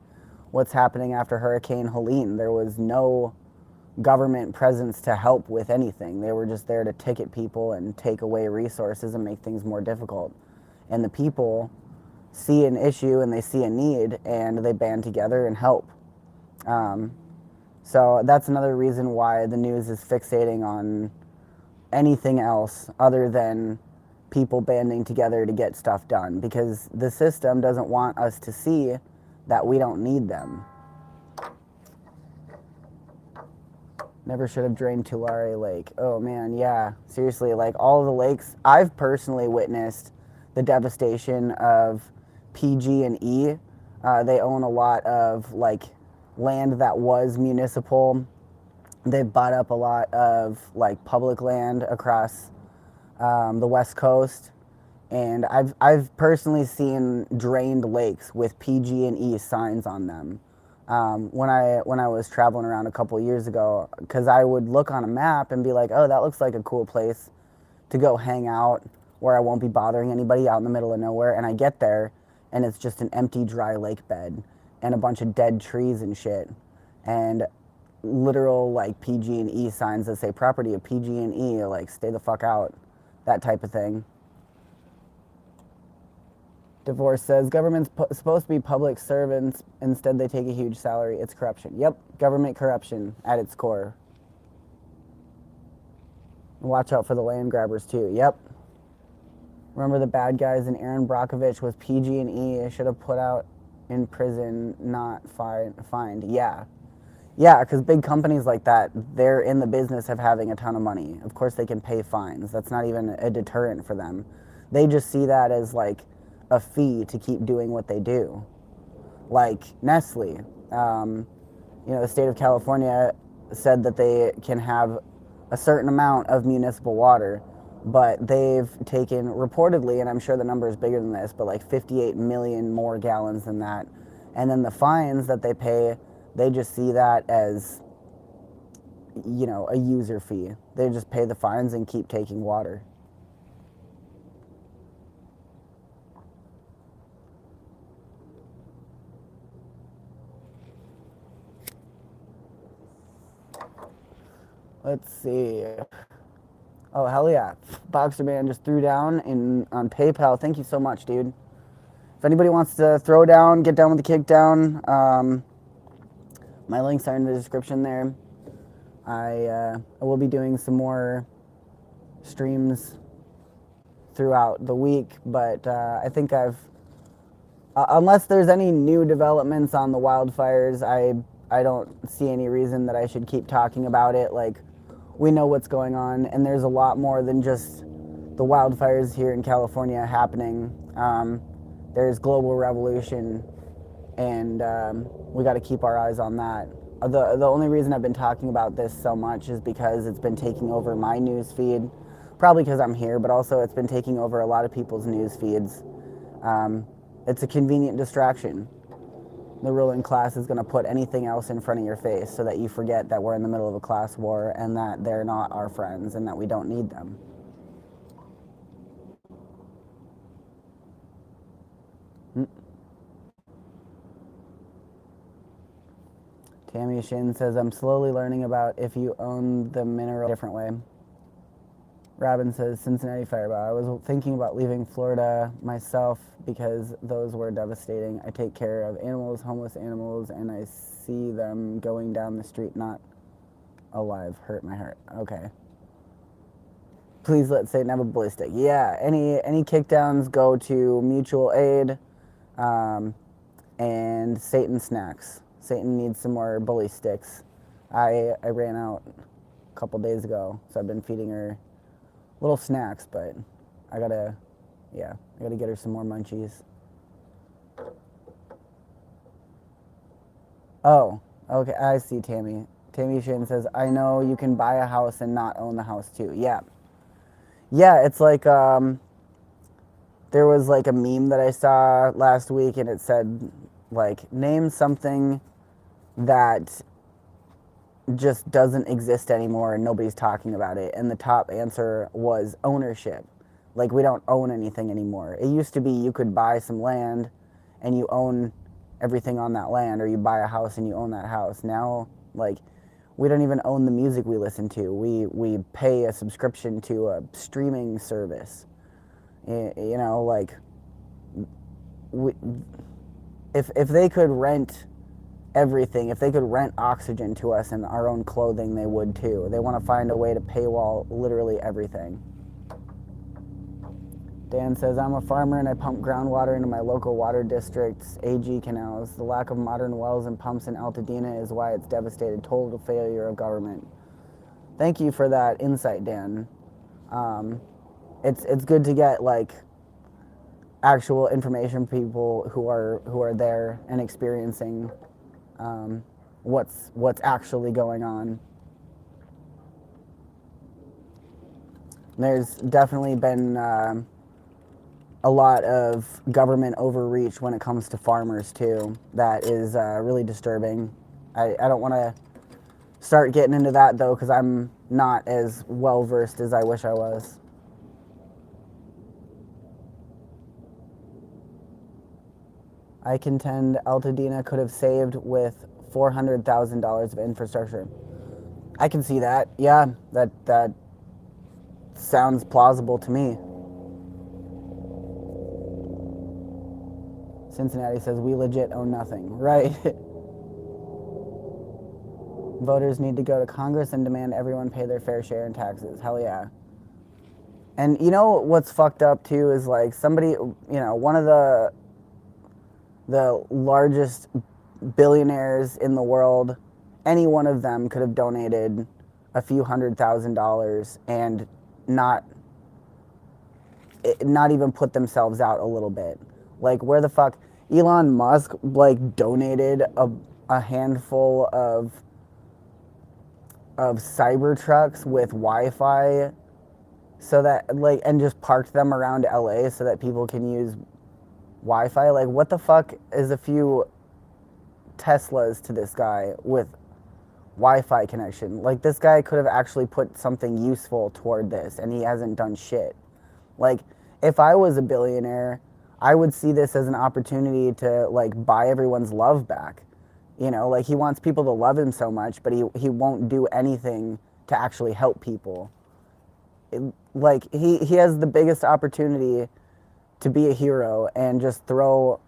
what's happening after Hurricane Helene. There was no government presence to help with anything. They were just there to ticket people and take away resources and make things more difficult. And the people see an issue and they see a need and they band together and help. So that's another reason why the news is fixating on anything else other than people banding together to get stuff done, because the system doesn't want us to see that we don't need them. Never should have drained Tulare Lake. Oh man, yeah, seriously, like all of the lakes, I've personally witnessed the devastation of PG&E. They own a lot of like land that was municipal. They've bought up a lot of like public land across the West Coast, and I've personally seen drained lakes with PG&E signs on them. When I was traveling around a couple of years ago, because I would look on a map and be like, oh, that looks like a cool place to go hang out where I won't be bothering anybody out in the middle of nowhere. And I get there and it's just an empty dry lake bed and a bunch of dead trees and shit, and literal like PG&E signs that say property of PG&E, like stay the fuck out, that type of thing. Divorce says, government's supposed to be public servants. Instead, they take a huge salary. It's corruption. Yep, government corruption at its core. Watch out for the land grabbers, too. Yep. Remember the bad guys, and Aaron Brockovich was PG&E. Should have put out in prison, not fined. Yeah. Yeah, because big companies like that, they're in the business of having a ton of money. Of course, they can pay fines. That's not even a deterrent for them. They just see that as like a fee to keep doing what they do. Like Nestle, the state of California said that they can have a certain amount of municipal water, but they've taken reportedly, and I'm sure the number is bigger than this, but like 58 million more gallons than that. And then the fines that they pay, they just see that as, a user fee. They just pay the fines and keep taking water. Let's see. Oh, hell yeah. Boxer Man just threw down on PayPal. Thank you so much, dude. If anybody wants to throw down, get down with the kick down, my links are in the description there. I will be doing some more streams throughout the week, but I think unless there's any new developments on the wildfires, I don't see any reason that I should keep talking about it. Like, we know what's going on, and there's a lot more than just the wildfires here in California happening. There's global revolution, and we got to keep our eyes on that. The only reason I've been talking about this so much is because it's been taking over my news feed, probably because I'm here, but also it's been taking over a lot of people's news feeds. It's a convenient distraction. The ruling class is going to put anything else in front of your face so that you forget that we're in the middle of a class war and that they're not our friends and that we don't need them. Tammy Shin says, I'm slowly learning about if you own the mineral a different way. Robin says, Cincinnati Fire. I was thinking about leaving Florida myself because those were devastating. I take care of animals, homeless animals, and I see them going down the street not alive. Hurt my heart. Okay. Please let Satan have a ballistic. Yeah, any kickdowns go to mutual aid and Satan snacks. Satan needs some more bully sticks. I ran out a couple days ago, so I've been feeding her little snacks, but I gotta get her some more munchies. Oh, okay, I see Tammy. Tammy Shane says, I know you can buy a house and not own the house too. Yeah. Yeah, it's like, there was like a meme that I saw last week and it said, like, name something that just doesn't exist anymore and nobody's talking about it. And the top answer was ownership. Like, we don't own anything anymore. It used to be you could buy some land and you own everything on that land, or you buy a house and you own that house. Now, like, we don't even own the music we listen to. We pay a subscription to a streaming service. You know, like, if they could rent everything, if they could rent oxygen to us and our own clothing, they would too. They want to find a way to paywall literally everything. Dan says, I'm a farmer and I pump groundwater into my local water district's AG canals. The lack of modern wells and pumps in Altadena is why it's devastated. Total failure of government. Thank you for that insight, Dan. It's good to get like actual information from people who are there and experiencing what's actually going on. There's definitely been a lot of government overreach when it comes to farmers too. That is really disturbing. I don't want to start getting into that though, because I'm not as well versed as I wish I was. I contend Altadena could have saved with $400,000 of infrastructure. I can see that. Yeah, that sounds plausible to me. Cincinnati says, we legit own nothing. Right. Voters need to go to Congress and demand everyone pay their fair share in taxes. Hell yeah. And you know what's fucked up too is like somebody, you know, one of the largest billionaires in the world, any one of them could have donated a few $100,000 and not even put themselves out a little bit. Like, where the fuck? Elon Musk, like, donated a handful of cyber trucks with Wi-Fi so that, like, and just parked them around LA so that people can use Wi-Fi. Like, what the fuck is a few Teslas to this guy with Wi-Fi connection? Like, this guy could have actually put something useful toward this, and he hasn't done shit. Like, if I was a billionaire, I would see this as an opportunity to, like, buy everyone's love back. You know, like, he wants people to love him so much, but he won't do anything to actually help people. Like, he has the biggest opportunity to be a hero and just throw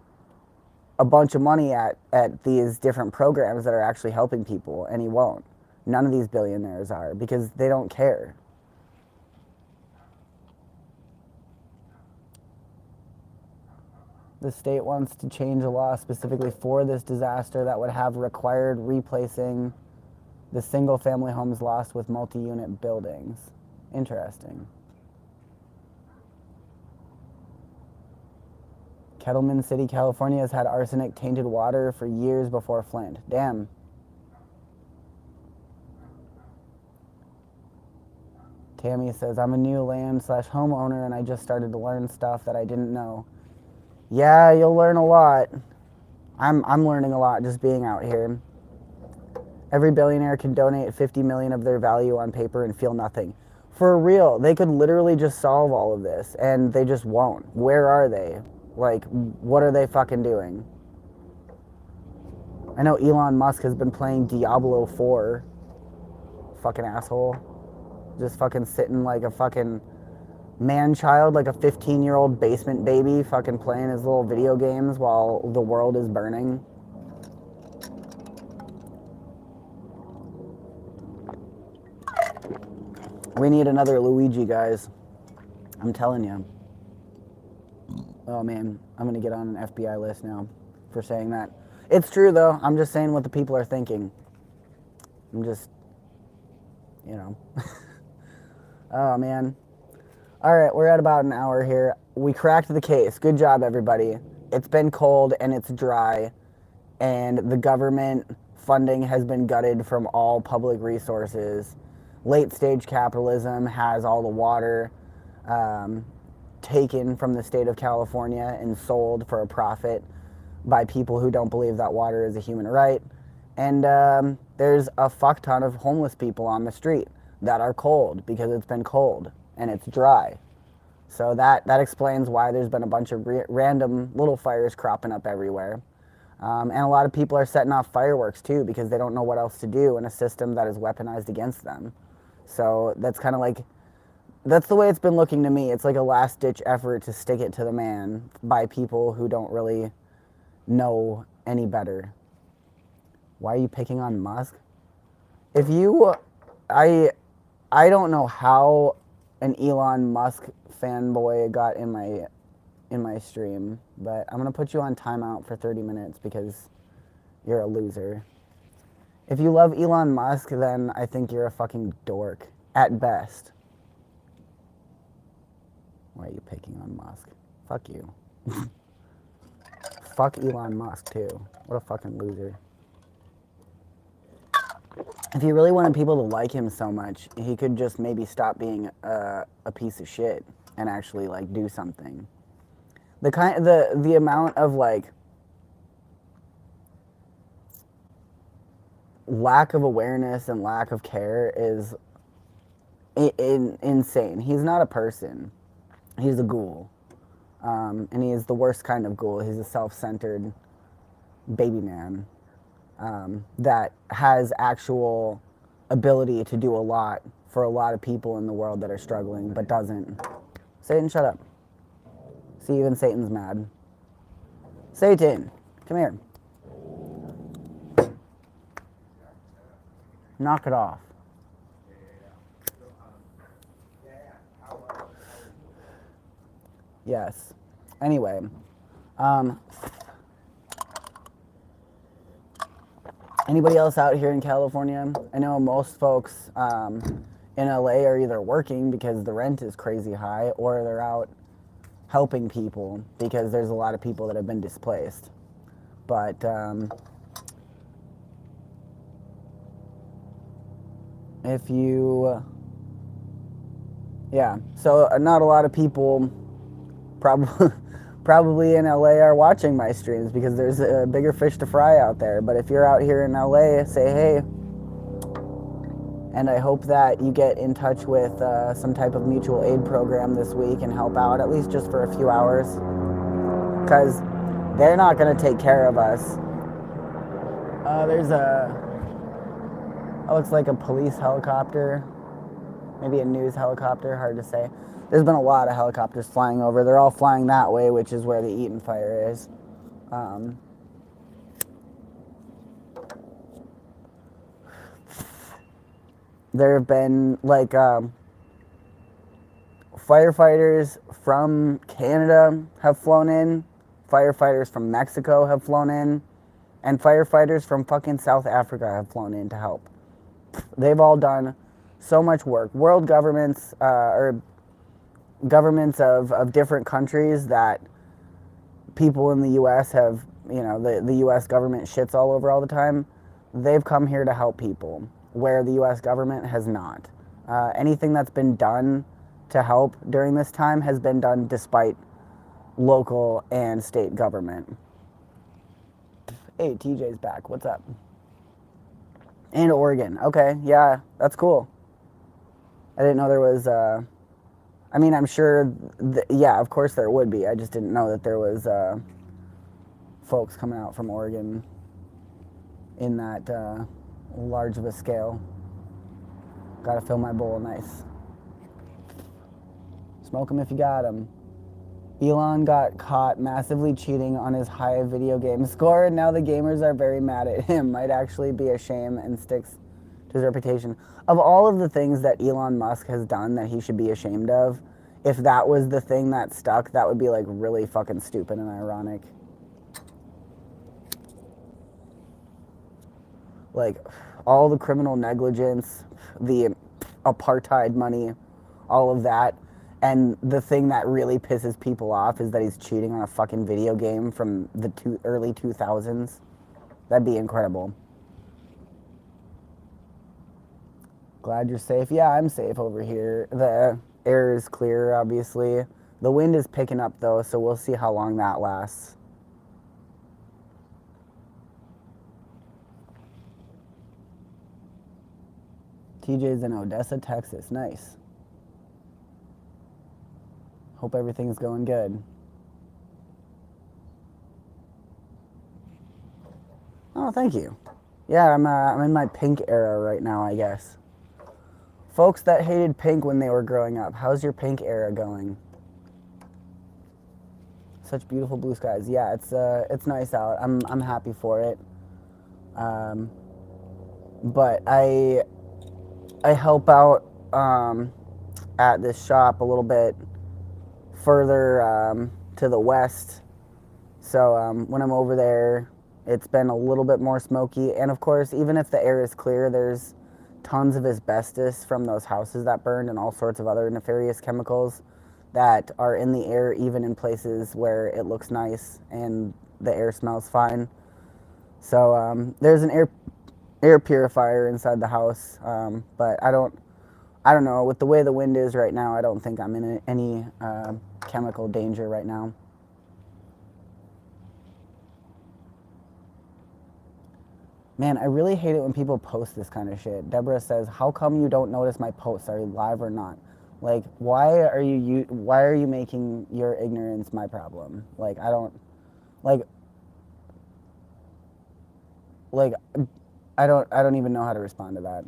a bunch of money at these different programs that are actually helping people, and he won't. None of these billionaires are, because they don't care. The state wants to change a law specifically for this disaster that would have required replacing the single-family homes lost with multi-unit buildings. Interesting. Kettleman City, California has had arsenic-tainted water for years before Flint. Damn. Tammy says, I'm a new land/homeowner and I just started to learn stuff that I didn't know. Yeah, you'll learn a lot. I'm learning a lot just being out here. Every billionaire can donate 50 million of their value on paper and feel nothing. For real, they could literally just solve all of this, and they just won't. Where are they? Like, what are they fucking doing? I know Elon Musk has been playing Diablo 4. Fucking asshole. Just fucking sitting like a fucking man-child, like a 15-year-old basement baby, fucking playing his little video games while the world is burning. We need another Luigi, guys. I'm telling you. Oh man, I'm gonna get on an FBI list now for saying that. It's true though. I'm just saying what the people are thinking. I'm just, you know. Oh man. All right, we're at about an hour here. We cracked the case. Good job, everybody. It's been cold and it's dry, and the government funding has been gutted from all public resources. Late stage capitalism has all the water taken from the state of California and sold for a profit by people who don't believe that water is a human right. And there's a fuck ton of homeless people on the street that are cold because it's been cold and it's dry. So that explains why there's been a bunch of random little fires cropping up everywhere. And a lot of people are setting off fireworks too because they don't know what else to do in a system that is weaponized against them. So that's kind of like, that's the way it's been looking to me. It's like a last-ditch effort to stick it to the man by people who don't really know any better. Why are you picking on Musk? If you, I don't know how an Elon Musk fanboy got in my stream, but I'm gonna put you on timeout for 30 minutes because you're a loser. If you love Elon Musk, then I think you're a fucking dork at best. Why are you picking on Musk? Fuck you. Fuck Elon Musk too. What a fucking loser. If he really wanted people to like him so much, he could just maybe stop being a piece of shit and actually like do something. The amount of like lack of awareness and lack of care is insane. He's not a person. He's a ghoul. And he is the worst kind of ghoul. He's a self-centered baby man that has actual ability to do a lot for a lot of people in the world that are struggling, but doesn't. Satan, shut up. See, even Satan's mad. Satan, come here. Knock it off. Yes. Anyway, anybody else out here in California? I know most folks in LA are either working because the rent is crazy high, or they're out helping people because there's a lot of people that have been displaced. But if you, yeah, so not a lot of people probably in LA are watching my streams because there's a bigger fish to fry out there. But if you're out here in LA, say hey. And I hope that you get in touch with some type of mutual aid program this week and help out, at least just for a few hours. Because they're not going to take care of us. There's it looks like a police helicopter, maybe a news helicopter, hard to say. There's been a lot of helicopters flying over. They're all flying that way, which is where the Eaton Fire is. There have been like firefighters from Canada have flown in, firefighters from Mexico have flown in, and firefighters from fucking South Africa have flown in to help. They've all done so much work. World governments, or governments of different countries that people in the U.S. have, you know, the U.S. government shits all over all the time, they've come here to help people, where the U.S. government has not. Anything that's been done to help during this time has been done despite local and state government. Hey, TJ's back. What's up? And Oregon. Okay, yeah, that's cool. I didn't know there was, I mean, I'm sure, yeah, of course there would be. I just didn't know that there was folks coming out from Oregon. in that large of a scale. Gotta fill my bowl nice. Smoke 'em if you got 'em. Elon got caught massively cheating on his high video game score, and now the gamers are very mad at him. Might actually be a shame and sticks to his reputation. Of all of the things that Elon Musk has done that he should be ashamed of, if that was the thing that stuck, that would be like really fucking stupid and ironic. Like all the criminal negligence, the apartheid money, all of that. And the thing that really pisses people off is that he's cheating on a fucking video game from the early 2000s. That'd be incredible. Glad you're safe. Yeah, I'm safe over here. The air is clear, obviously. The wind is picking up, though, so we'll see how long that lasts. TJ's in Odessa, Texas. Nice. Hope everything's going good. Oh, thank you. Yeah, I'm in my pink era right now, I guess. Folks that hated pink when they were growing up, how's your pink era going? Such beautiful blue skies. Yeah, it's nice out. I'm happy for it. But I help out at this shop a little bit further to the west. So when I'm over there, it's been a little bit more smoky. And of course, even if the air is clear, there's tons of asbestos from those houses that burned and all sorts of other nefarious chemicals that are in the air, even in places where it looks nice and the air smells fine. So there's an air purifier inside the house, but I don't know. With the way the wind is right now, I don't think I'm in any chemical danger right now. Man, I really hate it when people post this kind of shit. Deborah says, "How come you don't notice my posts? Are you live or not?" Like, why are you making your ignorance my problem? Like, I don't even know how to respond to that.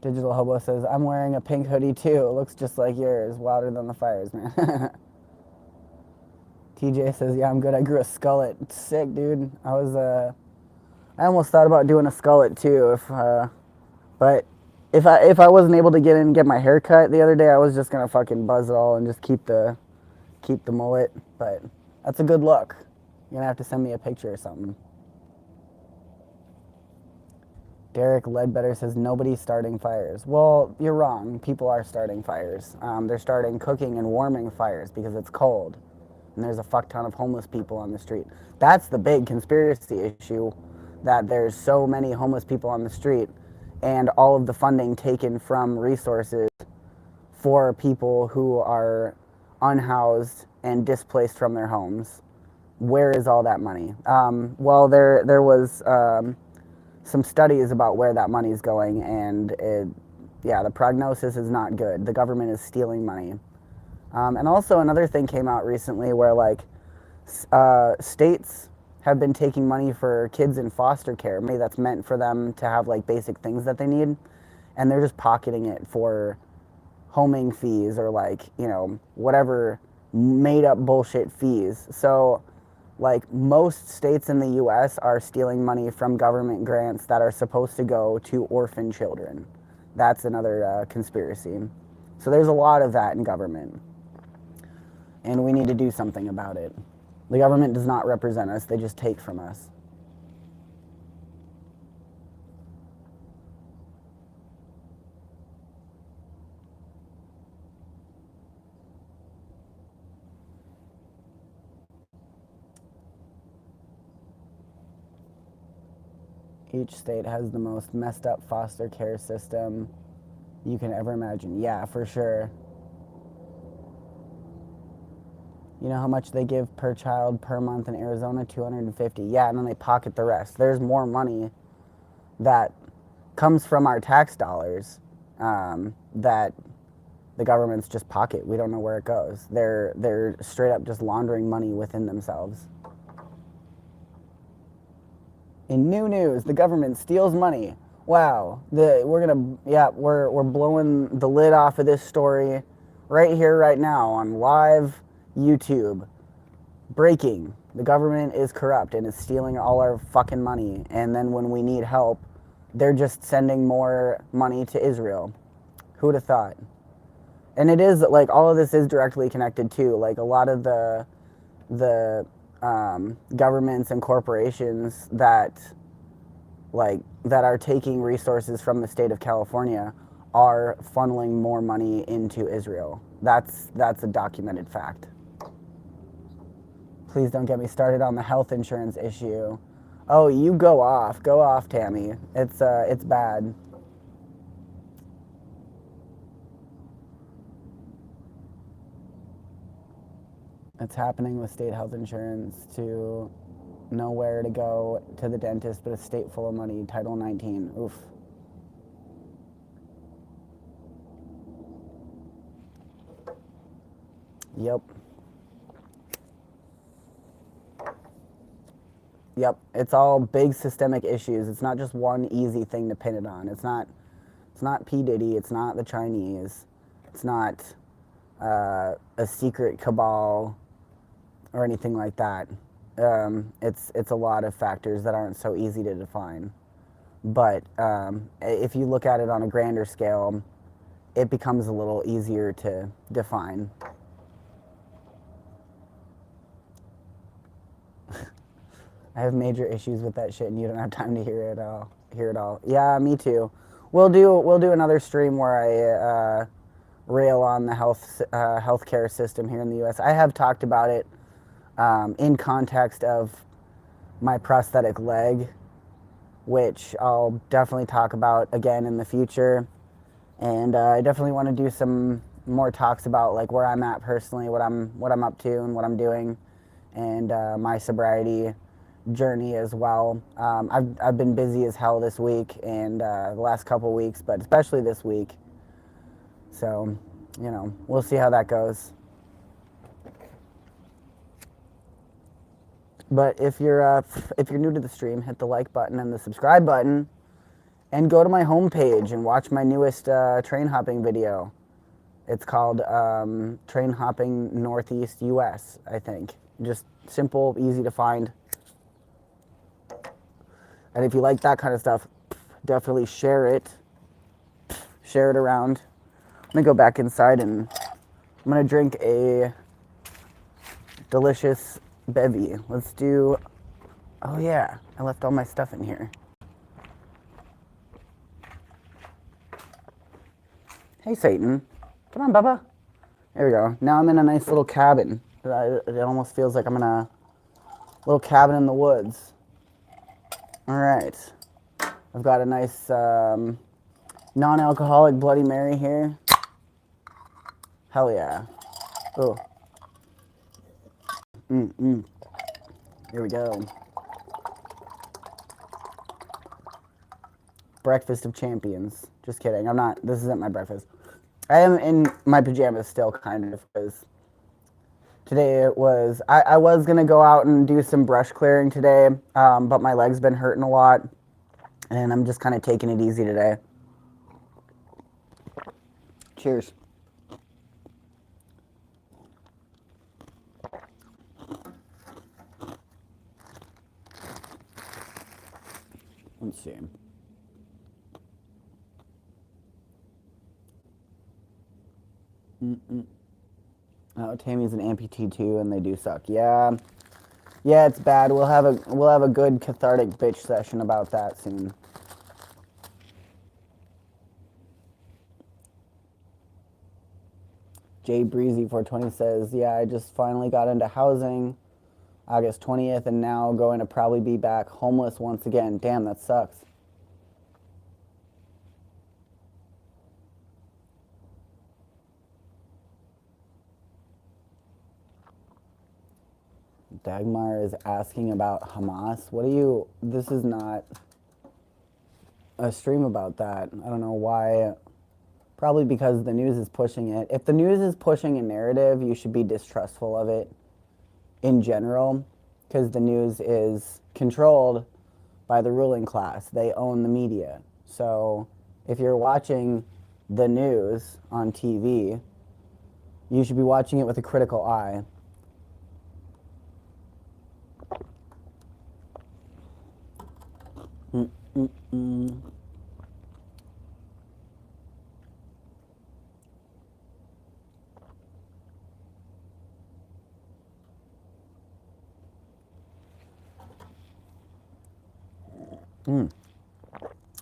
Digital Hobo says, "I'm wearing a pink hoodie too. It looks just like yours. Wilder than the fires, man." TJ says, "Yeah, I'm good. I grew a skullet. Sick, dude. I almost thought about doing a skullet too, but if I wasn't able to get in and get my hair cut the other day, I was just gonna fucking buzz it all and just keep the mullet. But that's a good look. You're gonna have to send me a picture or something." Derek Ledbetter says, "Nobody's starting fires." Well, you're wrong. People are starting fires. They're starting cooking and warming fires because it's cold. And there's a fuck ton of homeless people on the street. That's the big conspiracy issue, that there's so many homeless people on the street and all of the funding taken from resources for people who are unhoused and displaced from their homes. Where is all that money? Well, there was some studies about where that money is going, and the prognosis is not good. The government is stealing money. And also another thing came out recently where like states have been taking money for kids in foster care, money that's meant for them to have like basic things that they need, and they're just pocketing it for homing fees or like, you know, whatever made up bullshit fees. So like most states in the US are stealing money from government grants that are supposed to go to orphan children. That's another conspiracy. So there's a lot of that in government. And we need to do something about it. The government does not represent us, they just take from us. Each state has the most messed up foster care system you can ever imagine. Yeah, for sure. You know how much they give per child per month in Arizona? $250. Yeah, and then they pocket the rest. There's more money that comes from our tax dollars that the government's just pocket. We don't know where it goes. They're straight up just laundering money within themselves. In new news, the government steals money. Wow, we're blowing the lid off of this story right here, right now on live YouTube. Breaking: the government is corrupt and is stealing all our fucking money. And then when we need help, they're just sending more money to Israel. Who would have thought? And it is like all of this is directly connected too. Like a lot of the governments and corporations that are taking resources from the state of California are funneling more money into Israel. That's a documented fact. Please don't get me started on the health insurance issue. Oh, you go off, Tammy. It's bad. It's happening with state health insurance to know where to go to the dentist, but a state full of money. Title 19. Oof. Yep. Yep. It's all big systemic issues. It's not just one easy thing to pin it on. It's not P. Diddy. It's not the Chinese. It's not a secret cabal or anything like that. It's a lot of factors that aren't so easy to define. But if you look at it on a grander scale, it becomes a little easier to define. I have major issues with that shit, and you don't have time to hear it all. Yeah, me too. We'll do another stream where I rail on the healthcare system here in the U.S. I have talked about it in context of my prosthetic leg, which I'll definitely talk about again in the future. And I definitely want to do some more talks about like where I'm at personally, what I'm up to, and what I'm doing, and my sobriety journey as well. I've been busy as hell this week and the last couple weeks, but especially this week. So, we'll see how that goes. But if you're new to the stream, hit the like button and the subscribe button, and go to my homepage and watch my newest train hopping video. It's called Train Hopping Northeast US, I think. Just simple, easy to find. And if you like that kind of stuff, definitely share it. Share it around. I'm gonna go back inside and I'm gonna drink a delicious bevy. Let's do, oh yeah, I left all my stuff in here. Hey Satan, come on Bubba. There we go. Now I'm in a nice little cabin. It almost feels like I'm in a little cabin in the woods. All right, I've got a nice non-alcoholic Bloody Mary here. Hell yeah. Oh. Here we go. Breakfast of champions. Just kidding. I'm not. This isn't my breakfast. I am in my pajamas still, kind of, because today it was. I was gonna go out and do some brush clearing today, but my leg's been hurting a lot, and I'm just kind of taking it easy today. Cheers. Let's see. Oh, Tammy's an amputee too, and they do suck. Yeah, it's bad. We'll have a good cathartic bitch session about that soon. Jay Breezy 420 says, yeah, I just finally got into housing August 20th, and now going to probably be back homeless once again. Damn, that sucks. Dagmar is asking about Hamas. This is not a stream about that. I don't know why Probably because the news is pushing it. If the news is pushing a narrative, you should be distrustful of it in general, because the news is controlled by the ruling class. They own the media. So if you're watching the news on TV, you should be watching it with a critical eye. Mm-mm-mm.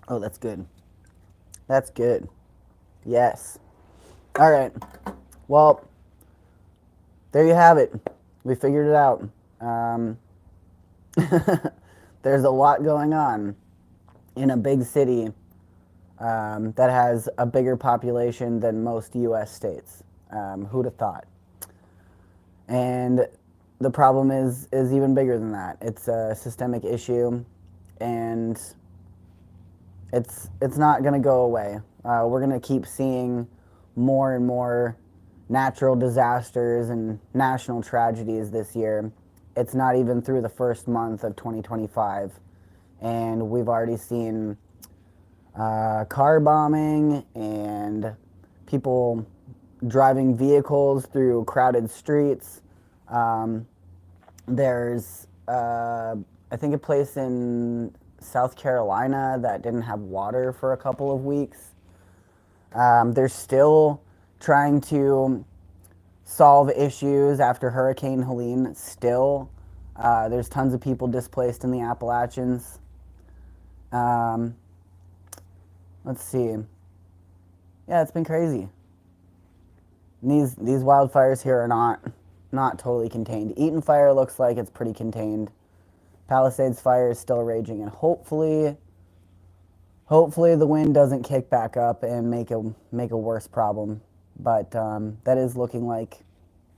Oh, that's good. That's good. Yes. All right. Well, there you have it. We figured it out. There's a lot going on in a big city that has a bigger population than most U.S. states. Who'd have thought? And the problem is even bigger than that. It's a systemic issue, and it's not going to go away. We're going to keep seeing more and more natural disasters and national tragedies this year. It's not even through the first month of 2025, and we've already seen car bombing and people driving vehicles through crowded streets. There's, I think, a place in South Carolina that didn't have water for a couple of weeks. They're still trying to solve issues after Hurricane Helene. Still, there's tons of people displaced in the Appalachians. Let's see. Yeah, it's been crazy. And these wildfires here are not totally contained. Eaton Fire looks like it's pretty contained. Palisades Fire is still raging, and hopefully the wind doesn't kick back up and make a worse problem. But that is looking like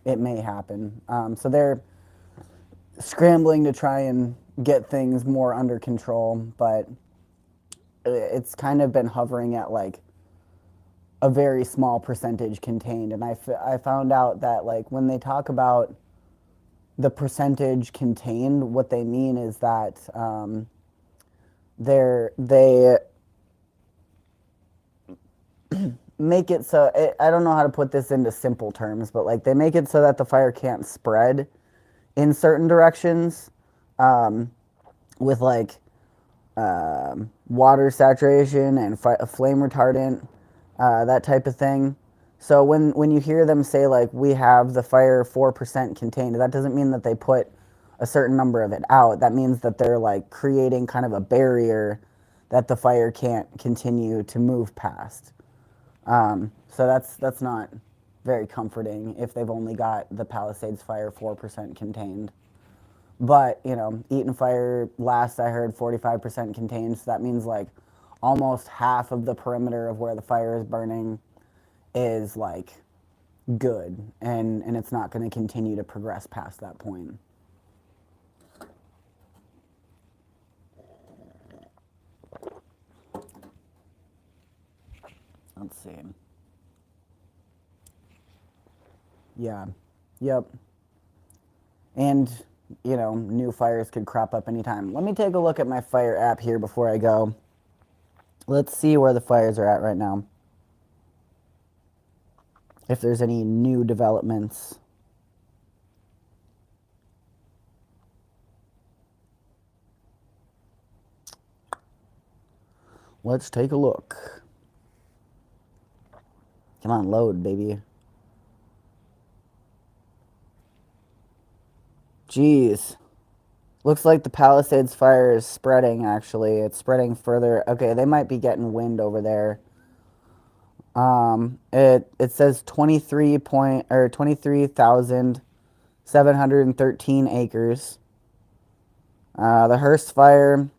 it may happen. So they're scrambling to try and get things more under control, but it's kind of been hovering at like a very small percentage contained. And I found out that like when they talk about the percentage contained, what they mean is that they make it so I don't know how to put this into simple terms, but like they make it so that the fire can't spread in certain directions with like water saturation and flame retardant, that type of thing. So when you hear them say like we have the fire 4% contained, that doesn't mean that they put a certain number of it out. That means that they're like creating kind of a barrier that the fire can't continue to move past. So that's not very comforting if they've only got the Palisades Fire 4% contained. But, you know, Eaton Fire, last I heard, 45% contained. So that means like almost half of the perimeter of where the fire is burning is like good. And it's not going to continue to progress past that point. Let's see. Yeah. Yep. And, you know, new fires could crop up anytime. Let me take a look at my fire app here before I go. Let's see where the fires are at right now. If there's any new developments. Let's take a look. Come on, load, baby. Jeez. Looks like the Palisades Fire is spreading, actually. It's spreading further. Okay, they might be getting wind over there. It says 23,713 acres. The Hearst Fire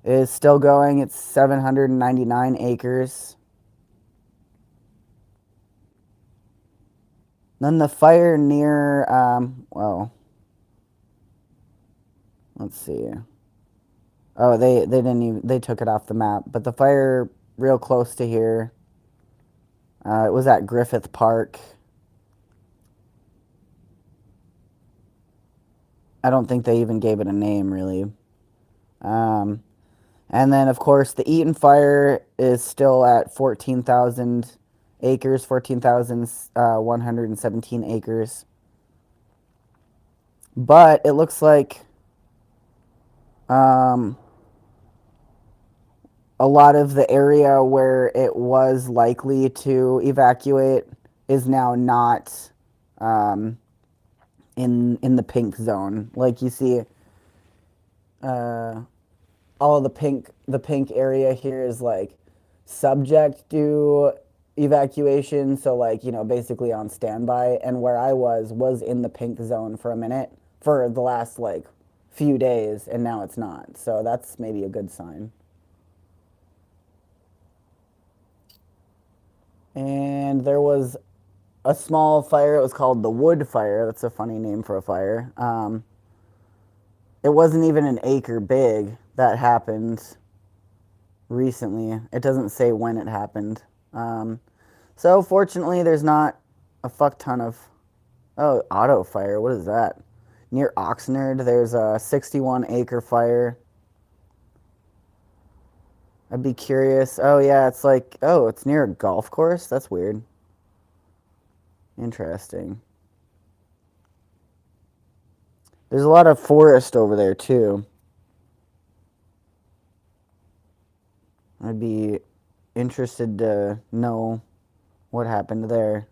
is still going. It's 799 acres. Then the fire near, well, let's see. Oh, they didn't even, they took it off the map. But the fire real close to here It was at Griffith Park. I don't think they even gave it a name, really. And then, of course, the Eaton Fire is still at 14,000 acres, 14,117 acres. But it looks like a lot of the area where it was likely to evacuate is now not in the pink zone. Like you see, all of the pink area here is like subject to evacuation. So like, you know, basically on standby. And where I was in the pink zone for a minute for the last like few days, and now it's not. So that's maybe a good sign. And there was a small fire. It was called the Wood Fire. That's a funny name for a fire. It wasn't even an acre big. That happened recently. It doesn't say when it happened. So fortunately, there's not a fuck ton of... Oh, auto fire. What is that? Near Oxnard, there's a 61-acre fire. I'd be curious. Oh, yeah, it's like... Oh, it's near a golf course? That's weird. Interesting. There's a lot of forest over there, too. I'd be interested to know what happened there.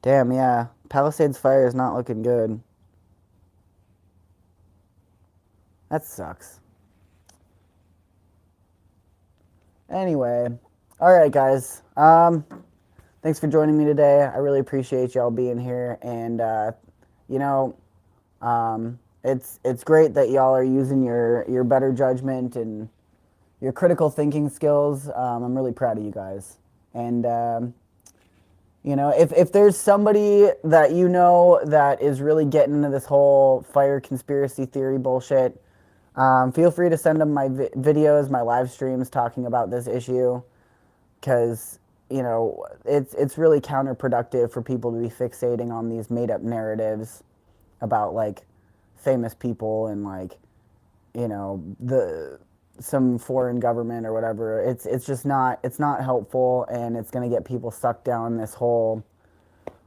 Damn, yeah. Palisades Fire is not looking good. That sucks. Anyway. Alright, guys. Thanks for joining me today. I really appreciate y'all being here. And, you know, it's great that y'all are using your better judgment and your critical thinking skills. I'm really proud of you guys. And, you know, if there's somebody that you know that is really getting into this whole fire conspiracy theory bullshit, feel free to send them my videos, my live streams talking about this issue, because, you know, it's really counterproductive for people to be fixating on these made-up narratives about, like, famous people and, like, you know, some foreign government or whatever. It's just not, it's not helpful, and it's going to get people sucked down this whole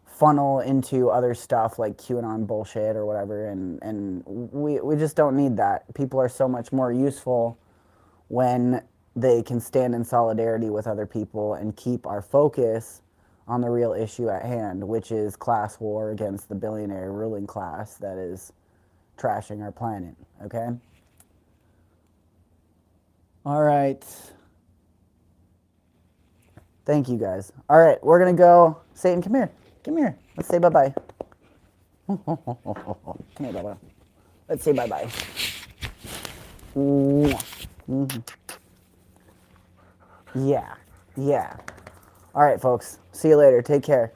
funnel into other stuff like QAnon bullshit or whatever, and we just don't need that. People are so much more useful when they can stand in solidarity with other people and keep our focus on the real issue at hand, which is class war against the billionaire ruling class that is trashing our planet, okay? All right. Thank you, guys. All right, we're going to go. Satan, come here. Come here. Let's say bye-bye. Come here, Bubba. Let's say bye-bye. Mm-hmm. Yeah. Yeah. All right, folks. See you later. Take care.